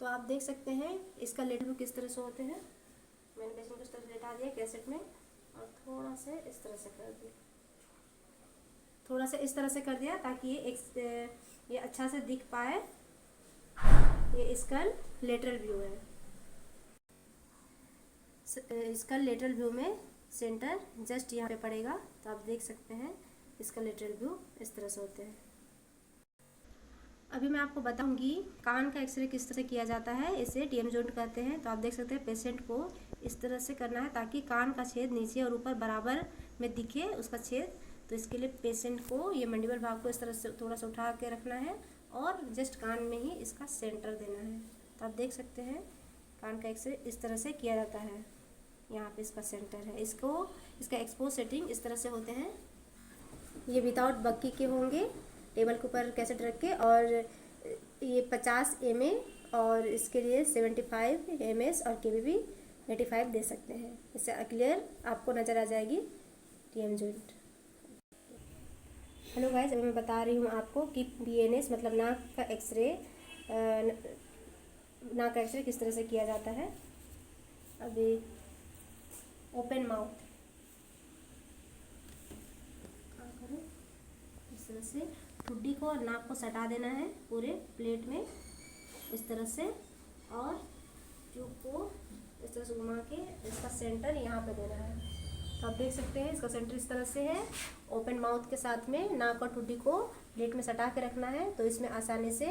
तो आप देख सकते हैं इसका लेटरल व्यू किस तरह से होते हैं। मैंने पेशेंट को इस तरह से लेटा दिया कैसेट में और थोड़ा सा इस तरह से कर दिया, थोड़ा सा इस तरह से कर दिया ताकि ये अच्छा से दिख पाए। ये स्कल लेटरल व्यू है। स्कल लेटरल व्यू में सेंटर जस्ट यहाँ पे पड़ेगा। तो आप देख सकते हैं इसका लेटरल व्यू इस तरह से होते हैं। अभी मैं आपको बताऊंगी कान का एक्सरे किस तरह से किया जाता है। इसे TM जॉइंट कहते हैं। तो आप देख सकते हैं पेशेंट को इस तरह से करना है ताकि कान का छेद नीचे और ऊपर बराबर में दिखे उसका छेद। तो इसके लिए पेशेंट को ये मैंडिबल भाग को इस तरह से थोड़ा सा उठा के रखना है और जस्ट कान में ही इसका सेंटर देना है। तो आप देख सकते हैं कान का एक्सरे इस तरह से किया जाता है। यहाँ पे इसका सेंटर है। इसका एक्सपोज सेटिंग इस तरह से होते हैं। ये विदाउट बग्गी के होंगे, टेबल के ऊपर कैसेट रख के। और ये 50 mA और इसके लिए 75 ms और KBP 85 दे सकते हैं। इससे क्लियर आपको नज़र आ जाएगी TM जॉइंट। हेलो गाइस, अभी मैं बता रही हूँ आपको कि PNS मतलब नाक का एक्सरे किस तरह से किया जाता है। अभी ओपन माउथ इस तरह से ठुड्डी को और नाक को सटा देना है पूरे प्लेट में इस तरह से, और ट्यूब को इस तरह से घुमा के इसका सेंटर यहाँ पे देना है। तो आप देख सकते हैं इसका सेंटर इस तरह से है। ओपन माउथ के साथ में नाक और ठुड्डी को प्लेट में सटा के रखना है, तो इसमें आसानी से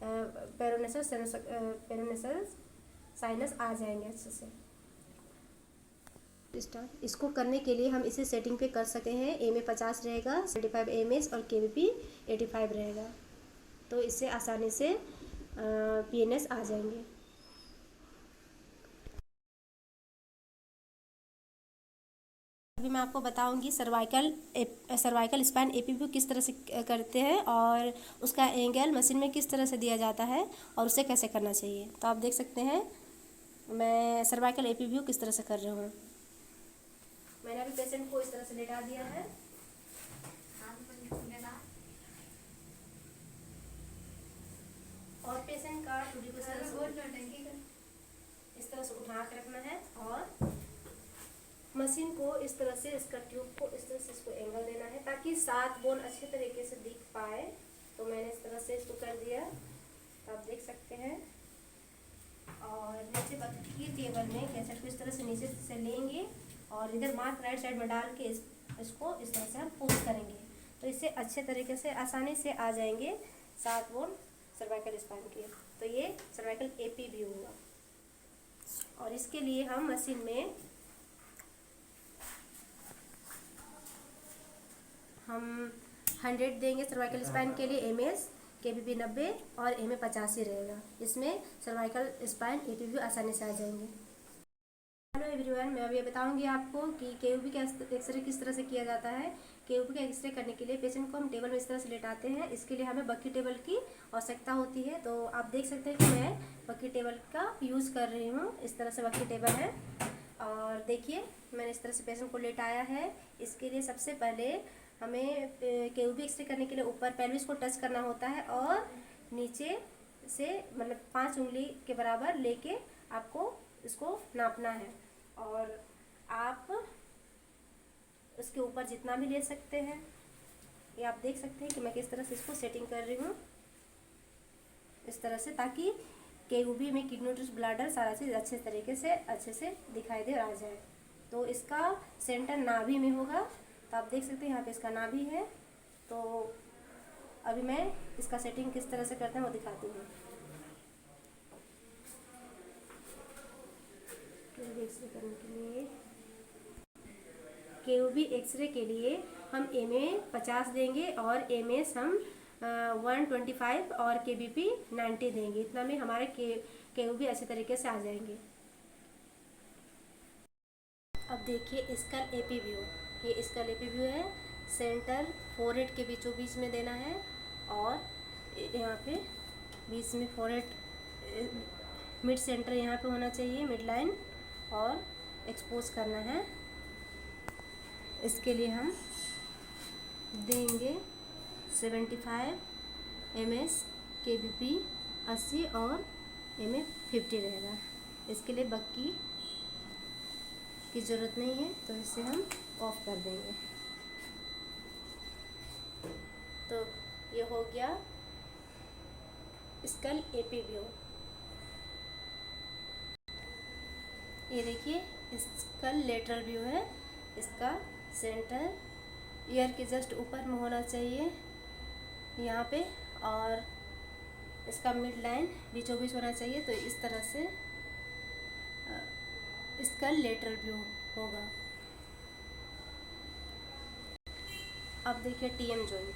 पेरोनेसल साइनस आ जाएंगे अच्छे से। इसको करने के लिए हम इसे सेटिंग पे कर सकते हैं। MA 50 रहेगा, 75 ms और KBP 85 रहेगा, तो इससे आसानी से PNS आ जाएंगे। अभी मैं आपको बताऊंगी सर्वाइकल स्पाइन APView किस तरह से करते हैं और उसका एंगल मशीन में किस तरह से दिया जाता है और उसे कैसे करना चाहिए। तो आप देख सकते हैं मैं सर्वाइकल APView किस तरह से कर रही हूँ। मैंने अभी पेशेंट को इस तरह से लेटा दिया है और पेशेंट का ठुड्डी को इस तरह से उठा के रखना है और मशीन को इस तरह से, इसका ट्यूब को इस तरह से इसको एंगल देना है ताकि 7 बोन अच्छे तरीके से दिख पाए। तो मैंने इस तरह से इसको कर दिया, तो आप देख सकते हैं। और नीचे बग्गी की टेबल में कैसेट को इस तरह से नीचे से लेंगे और इधर मार्क राइट साइड में डाल के इसको इस तरह से हम पुश करेंगे, तो इससे अच्छे तरीके से आसानी से आ जाएंगे 7 बोन सर्वाइकल स्पाइन के। तो ये सर्वाइकल APView हुआ। और इसके लिए हम मशीन में हम 100 देंगे सर्वाइकल स्पाइन के लिए MS, KBP 90 और MA 50 ही रहेगा। इसमें सर्वाइकल स्पाइन APView आसानी से आ जाएंगे। हेलो एवरीवन, मैं अभी बताऊंगी आपको कि KUB का एक्सरे किस तरह से किया जाता है। KUB का एक्सरे करने के लिए पेशेंट को हम टेबल में इस तरह से लेटाते हैं। इसके लिए हमें बग्गी टेबल की आवश्यकता होती है। तो आप देख सकते हैं कि मैं बग्गी टेबल का यूज़ कर रही हूँ। इस तरह से बग्गी टेबल है और देखिए मैंने इस तरह से पेशेंट को लेटाया है। इसके लिए सबसे पहले हमें KUB एक्सरे करने के लिए ऊपर पेल्विस को टच करना होता है और नीचे से मतलब 5 उंगली के बराबर लेके आपको इसको नापना है। और आप उसके ऊपर जितना भी ले सकते हैं। ये आप देख सकते हैं कि मैं किस तरह से इसको सेटिंग कर रही हूँ इस तरह से, ताकि KUB में किडनी यूट्रस ब्लैडर सारा चीज़ अच्छे से दिखाई दे और आ जाए। तो इसका सेंटर नाभि में होगा, तो आप देख सकते हैं यहाँ पे इसका नाभि है। तो अभी मैं इसका सेटिंग किस तरह से करते हैं वो दिखाती हूँ। एक्सरे करने के लिए KUB एक्सरे के लिए हम MA 50 देंगे और MS हम 125 और KBP 90 देंगे। इतना में हमारे KUB अच्छे तरीके से आ जाएंगे। अब देखिए स्कल APView, ये स्कल APView है। सेंटर फोरहेड के बीचों बीच में देना है और यहाँ पे बीच में फोरहेड मिड सेंटर यहाँ पे होना चाहिए, मिड लाइन, और एक्सपोज करना है। इसके लिए हम देंगे 75 ms, KBP 80 और MA 50 रहेगा। इसके लिए बग्गी की ज़रूरत नहीं है, तो इसे हम ऑफ कर देंगे। तो ये हो गया स्कल APView। ये देखिए इसका लेटरल व्यू है। इसका सेंटर ईयर के जस्ट ऊपर में होना चाहिए यहाँ पे, और इसका मिड लाइन बीचों बीच होना चाहिए। तो इस तरह से इसका लेटरल व्यू होगा। अब देखिए TM जॉइंट,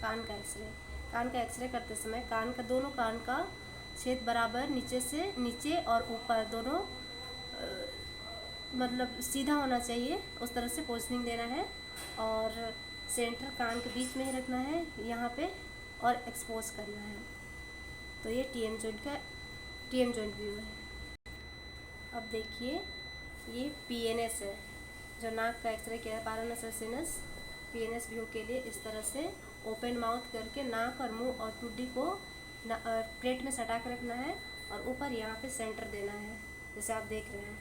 कान का एक्सरे। कान का एक्सरे करते समय कान का दोनों कान का छेद बराबर नीचे और ऊपर दोनों मतलब सीधा होना चाहिए, उस तरह से पोजीशनिंग देना है। और सेंटर कान के बीच में ही रखना है यहाँ पे और एक्सपोज करना है। तो ये टीएम जॉइंट व्यू है। अब देखिए ये पीएनएस है, जो नाक का एक्सरे किया है, पारानसल सिनस। पीएनएस व्यू के लिए इस तरह से ओपन माउथ करके नाक और मुंह और टुड्डी को प्लेट में सटा कर रखना है और ऊपर यहाँ पे सेंटर देना है जैसे आप देख रहे हैं,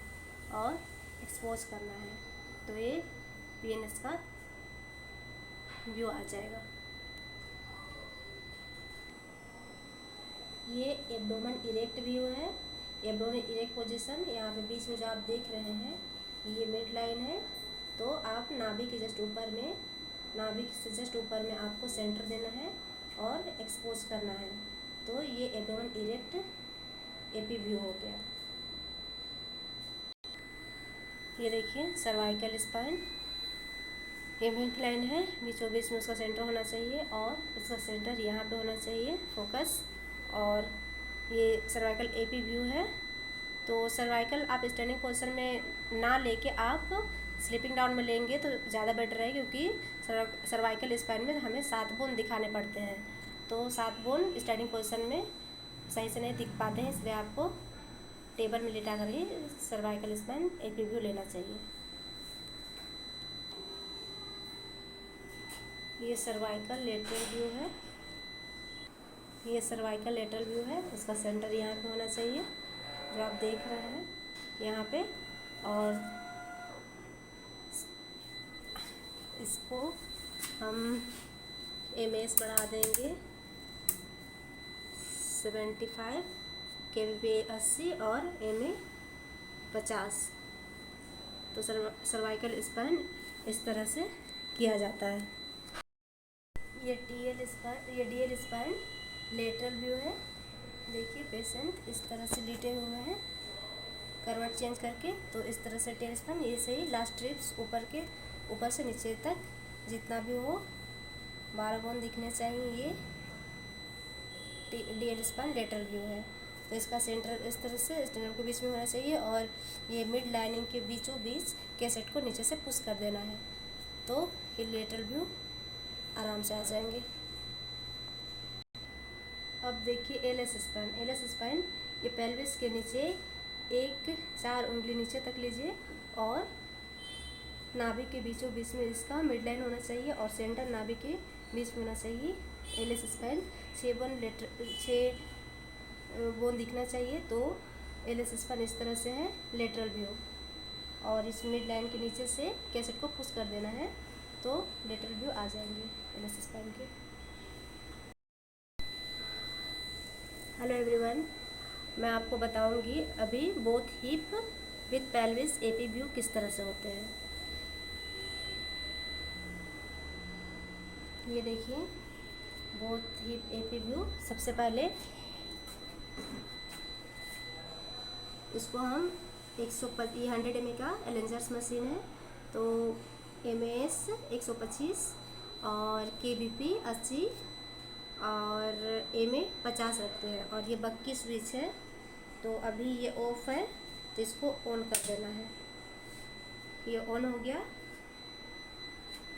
और एक्सपोज करना है। तो ये पीएनएस का व्यू आ जाएगा। ये एब्डोमेन इरेक्ट व्यू है। एब्डोमेन इरेक्ट पोजीशन, यहाँ पे बीच में जो आप देख रहे हैं ये मिड लाइन है। तो आप नाभि के जस्ट ऊपर में, नाभि से जस्ट ऊपर में आपको सेंटर देना है और एक्सपोज करना है। तो ये एब्डोमेन इरेक्ट एपी व्यू हो गया। ये देखिए सर्वाइकल स्पाइन, ये मिड लाइन है, बीचों बीच में उसका सेंटर होना चाहिए और इसका सेंटर यहाँ पे होना चाहिए फोकस। और ये सर्वाइकल एपी व्यू है। तो सर्वाइकल आप स्टैंडिंग पोजीशन में ना लेके आप स्लीपिंग डाउन में लेंगे तो ज़्यादा बेटर है, क्योंकि सर्वाइकल स्पाइन में हमें 7 बोन दिखाने पड़ते हैं। तो 7 बोन स्टैंडिंग पोजीशन में सही से नहीं दिख पाते हैं, इसलिए आपको टेबल में लेटा कर ही सर्वाइकल स्पाइन एपी व्यू लेना चाहिए। ये सर्वाइकल लेटरल व्यू है। ये सर्वाइकल लेटरल व्यू है, इसका सेंटर यहाँ पे होना चाहिए जो आप देख रहे हैं यहाँ पे। और इसको हम एमएस बढ़ा देंगे 75, केवीपी 80 और एमए 50। तो सर्वाइकल स्पाइन इस तरह से किया जाता है। ये डीएल स्पाइन लेटरल व्यू है। देखिए पेशेंट इस तरह से लेटे हुए हैं करवट चेंज करके। तो इस तरह से टेल स्पाइन, ये सही लास्ट ट्रिप्स ऊपर से नीचे तक जितना भी हो 12 बोन दिखने चाहिए। ये डीएल स्पाइन लेटरल व्यू है। तो इसका सेंटर इस तरह से स्टेनम के बीच में होना चाहिए और ये मिड लाइनिंग के बीचों बीच कैसेट को नीचे से पुश कर देना है। तो ये लेटरल व्यू आराम से आ जाएंगे। अब देखिए एलएस स्पाइन, ये पेल्विस के नीचे 4 उंगली नीचे तक लीजिए और नाभि के बीचों बीच में इसका मिड लाइन होना चाहिए और सेंटर नाभि के बीच में होना चाहिए। एलएस स्पाइन 6 बोन दिखना चाहिए। तो एलएस स्पाइन इस तरह से है लेटरल व्यू, और इस मिड लाइन के नीचे से कैसेट को पुश कर देना है। तो लेटरल व्यू आ जाएंगे एलएस स्पाइन के। हेलो एवरीवन, मैं आपको बताऊंगी अभी both hip with pelvis AP view किस तरह से होते हैं। ये देखिए बोथ हिप एपी व्यू। सबसे पहले इसको हम 100 ml का एलेंजर्स मशीन है, तो एमएस 125 और केबीपी 80 और एमए 50 रखते हैं। और ये बक्की स्विच है, तो अभी ये ऑफ है तो इसको ऑन कर देना है। ये ऑन हो गया।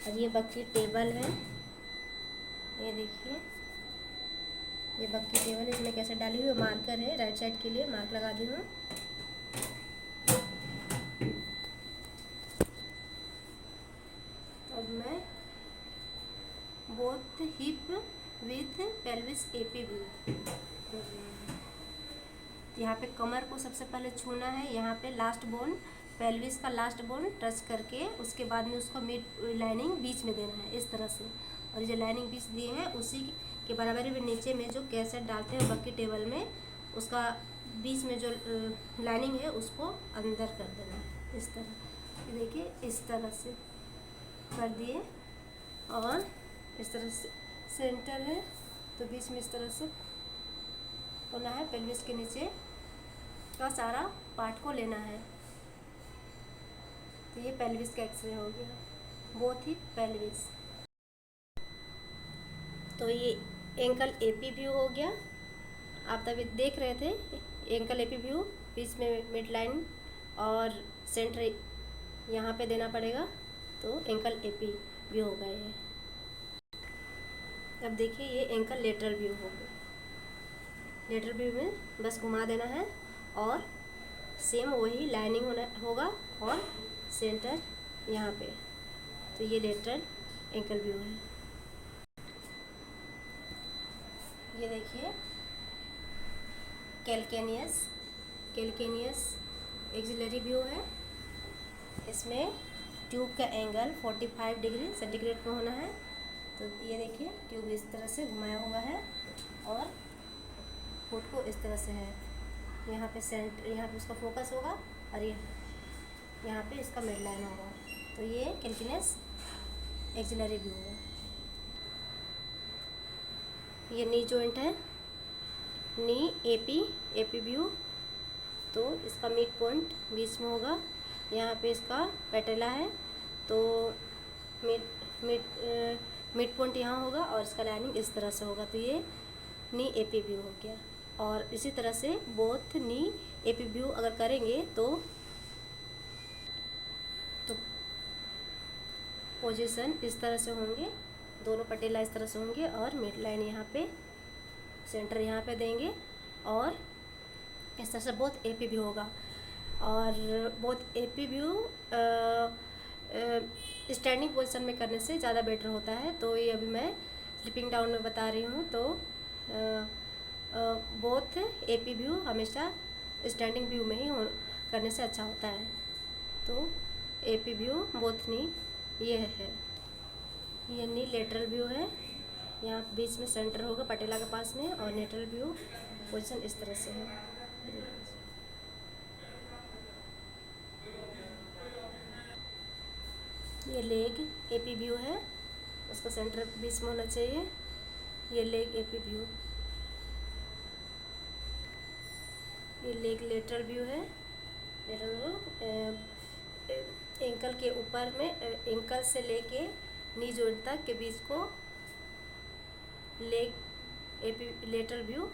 और ये बक्की टेबल है, ये देखिए ये बक्की टेबल, इसमें कैसे डाली हुई मार्कर है, राइट साइड के लिए मार्क लगा दी हूँ। अब मैं both hip with pelvis AP view, यहाँ पे कमर को सबसे पहले छूना है। यहाँ पे लास्ट बोन, पेल्विस का लास्ट बोन टच करके उसके बाद में उसको मिड लाइनिंग बीच में देना है इस तरह से। और जो लाइनिंग बीच दिए हैं उसी के बराबर में नीचे में जो कैसेट डालते हैं बक्की टेबल में, उसका बीच में जो लाइनिंग है उसको अंदर कर देना है इस तरह। देखिए इस तरह से कर दिए और इस तरह से सेंटर है तो बीच में इस तरह से होना है। पेल्विस के नीचे का सारा पार्ट को लेना है। तो ये पेल्विस का एक्सरे हो गया, बोथ ही पेल्विस। तो ये एंकल एपी व्यू हो गया। आप तभी देख रहे थे एंकल एपी व्यू, बीच में मिड लाइन और सेंटर यहाँ पे देना पड़ेगा। तो एंकल एपी व्यू होगा ये। अब देखिए ये एंकल लेटरल व्यू हो गया। लेटरल व्यू में बस घुमा देना है और सेम वही लाइनिंग होगा और सेंटर यहाँ पे। तो ये लेटरल एंकल व्यू है। ये देखिए कैलकेनियस एक्सिलरी व्यू है। इसमें ट्यूब का एंगल 45 डिग्री सेंटीग्रेड पे होना है। तो ये देखिए ट्यूब इस तरह से घुमाया हुआ है और फुट को इस तरह से है। यहाँ पे यहाँ पे उसका फोकस होगा और ये यहाँ पे इसका मिड लाइन होगा। तो ये कैलकेनियस एक्सिलरी व्यू है। ये नी जॉइंट है, नी एपी व्यू। तो इसका मिड पॉइंट बीच में होगा। यहाँ पे इसका पेटेला है तो मिड पॉइंट यहाँ होगा और इसका लाइनिंग इस तरह से होगा। तो ये नी एपी व्यू हो गया। और इसी तरह से बोथ नी एपी व्यू अगर करेंगे तो पोजीशन इस तरह से होंगे, दोनों पटेला इस तरह से होंगे और मिड लाइन यहाँ पे, सेंटर यहाँ पे देंगे और इस तरह से बोथ एपी व्यू होगा। और both AP view standing position में करने से ज़्यादा बेटर होता है। तो ये अभी मैं स्लिपिंग डाउन में बता रही हूँ। तो बोथ एपी व्यू हमेशा स्टैंडिंग व्यू में ही करने से अच्छा होता है। तो एपी व्यू बोथ नी ये है, ये नी लेटरल व्यू है। यहाँ बीच में सेंटर होगा पटेला के पास में और लेटरल व्यू पोजीशन इस तरह से है। ये लेग एपी व्यू है, उसका सेंटर बीच में होना चाहिए। ये लेग एपी व्यू, ये लेग लेटरल व्यू है। लेटरल एंकल के ऊपर में एंकल से लेके नी जॉइंट तक के बीच को लेग एपी लेटरल व्यू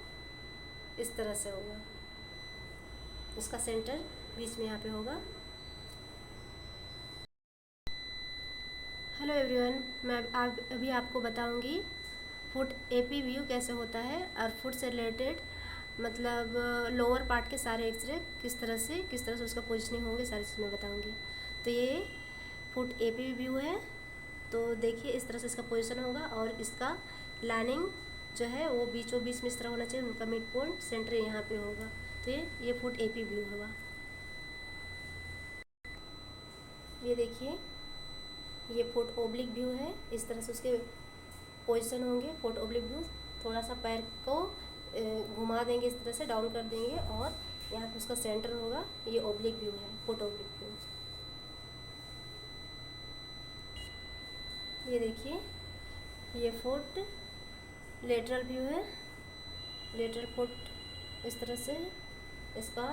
इस तरह से होगा। उसका सेंटर बीच में यहाँ पे होगा। हेलो एवरीवन, मैं अभी आपको बताऊंगी फुट एपी व्यू कैसे होता है और फुट से रिलेटेड मतलब लोअर पार्ट के सारे एक्सरे किस तरह से उसका पोजिशनिंग होंगे, सारी चीज़ मैं बताऊंगी। तो ये फुट एपी व्यू है। तो देखिए इस तरह से इसका पोजीशन होगा और इसका लाइनिंग जो है वो बीचों बीच में इस तरह होना चाहिए। उनका मिड पॉइंट सेंटर यहाँ पे होगा। तो ये फुट एपी व्यू होगा। ये देखिए ये फुट ओब्लिक व्यू है। इस तरह से उसके पोजीशन होंगे फुट ओब्लिक व्यू। थोड़ा सा पैर को घुमा देंगे, इस तरह से डाउन कर देंगे और यहाँ पे उसका सेंटर होगा। ये ओब्लिक व्यू है, फुट ओब्लिक व्यू। ये देखिए ये फुट लेटरल व्यू है। लेटरल फुट इस तरह से, इसका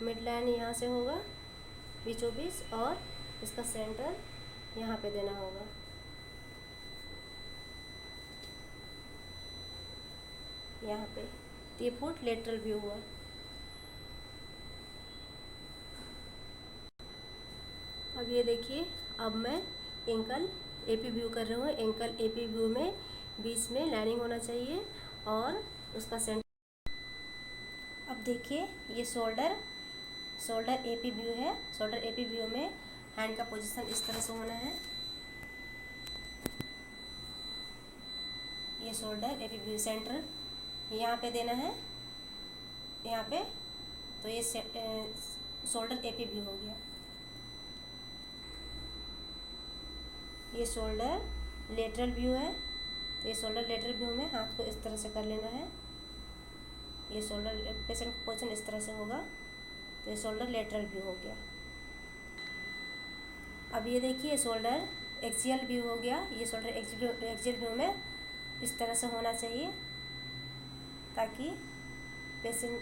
मिड लाइन यहाँ से होगा बीचों बीच और इसका सेंटर यहाँ पे देना होगा। यहाँ पे तो ये फुट लेटरल व्यू हुआ। अब ये देखिए अब मैं एंकल एपी व्यू कर रही हूँ। एंकल एपी व्यू में बीच में लाइनिंग होना चाहिए और उसका सेंटर। अब देखिए ये शोल्डर एपी व्यू है। शोल्डर एपी व्यू में हैंड का पोजीशन इस तरह से होना है। ये शोल्डर एपी व्यू सेंटर यहाँ पे देना है, यहाँ पे। तो ये शोल्डर एपी व्यू हो गया। ये शोल्डर लेटरल व्यू है। तो ये शोल्डर लेटरल व्यू में हाथ को इस तरह से कर लेना है। ये शोल्डर पेशेंट पोजीशन इस तरह से होगा। तो ये शोल्डर लेटरल व्यू हो गया। अब ये देखिए शोल्डर एक्सियल व्यू हो गया। ये शोल्डर एक्सियल व्यू में इस तरह से होना चाहिए ताकि पेशेंट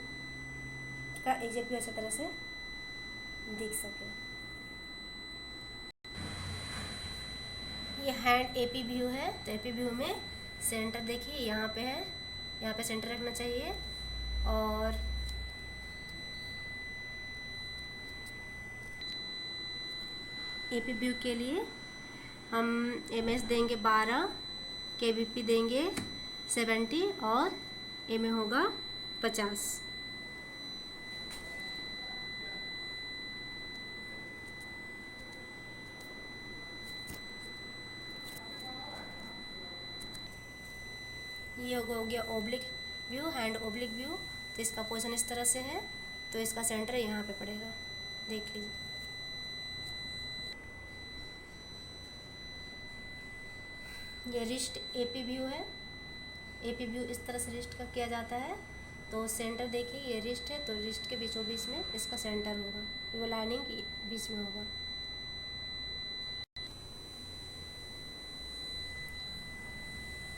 का एक्सियल व्यू अच्छी तरह से दिख सके। ये हैंड एपी व्यू है। तो एपी व्यू में सेंटर देखिए यहाँ पे है, यहाँ पे सेंटर रखना चाहिए। और एपी व्यू के लिए हम एमएस देंगे 12 KBP देंगे 70 और A में होगा 50। ये हो गया oblique view, hand oblique view. तो इसका पोजीशन इस तरह से है, तो इसका सेंटर यहाँ पे पड़ेगा, देख लीजिए। ये रिस्ट AP व्यू है। AP व्यू इस तरह से रिस्ट का किया जाता है। तो सेंटर देखिए, ये रिस्ट है, तो रिस्ट के बीचों बीच में इसका सेंटर होगा, वो लाइनिंग के बीच में होगा।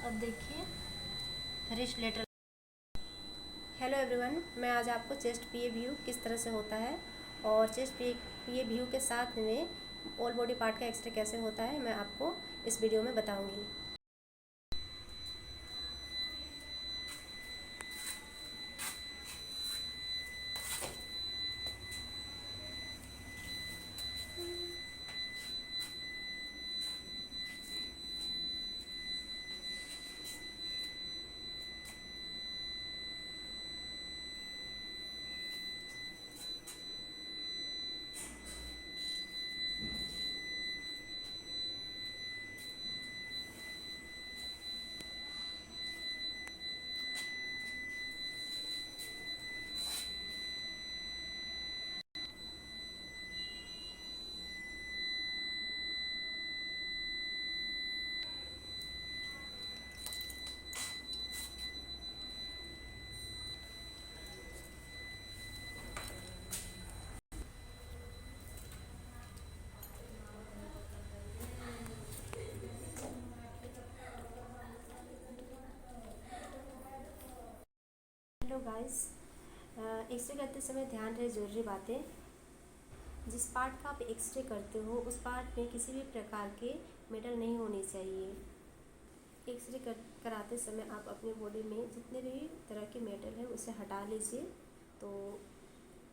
अब देखिए रिस्ट लेटर। हेलो एवरीवन, मैं आज आपको चेस्ट PA व्यू किस तरह से होता है और चेस्ट PA व्यू के साथ में ऑल बॉडी पार्ट का एक्सरे कैसे होता है, मैं आपको इस वीडियो में बताऊंगी। हेलो गाइस, एक्सरे करते समय ध्यान रहे ज़रूरी बातें। जिस पार्ट का आप एक्सरे करते हो उस पार्ट में किसी भी प्रकार के मेटल नहीं होने चाहिए। एक्सरे कराते समय आप अपने बॉडी में जितने भी तरह के मेटल हैं उसे हटा लीजिए, तो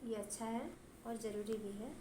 ये अच्छा है और ज़रूरी भी है।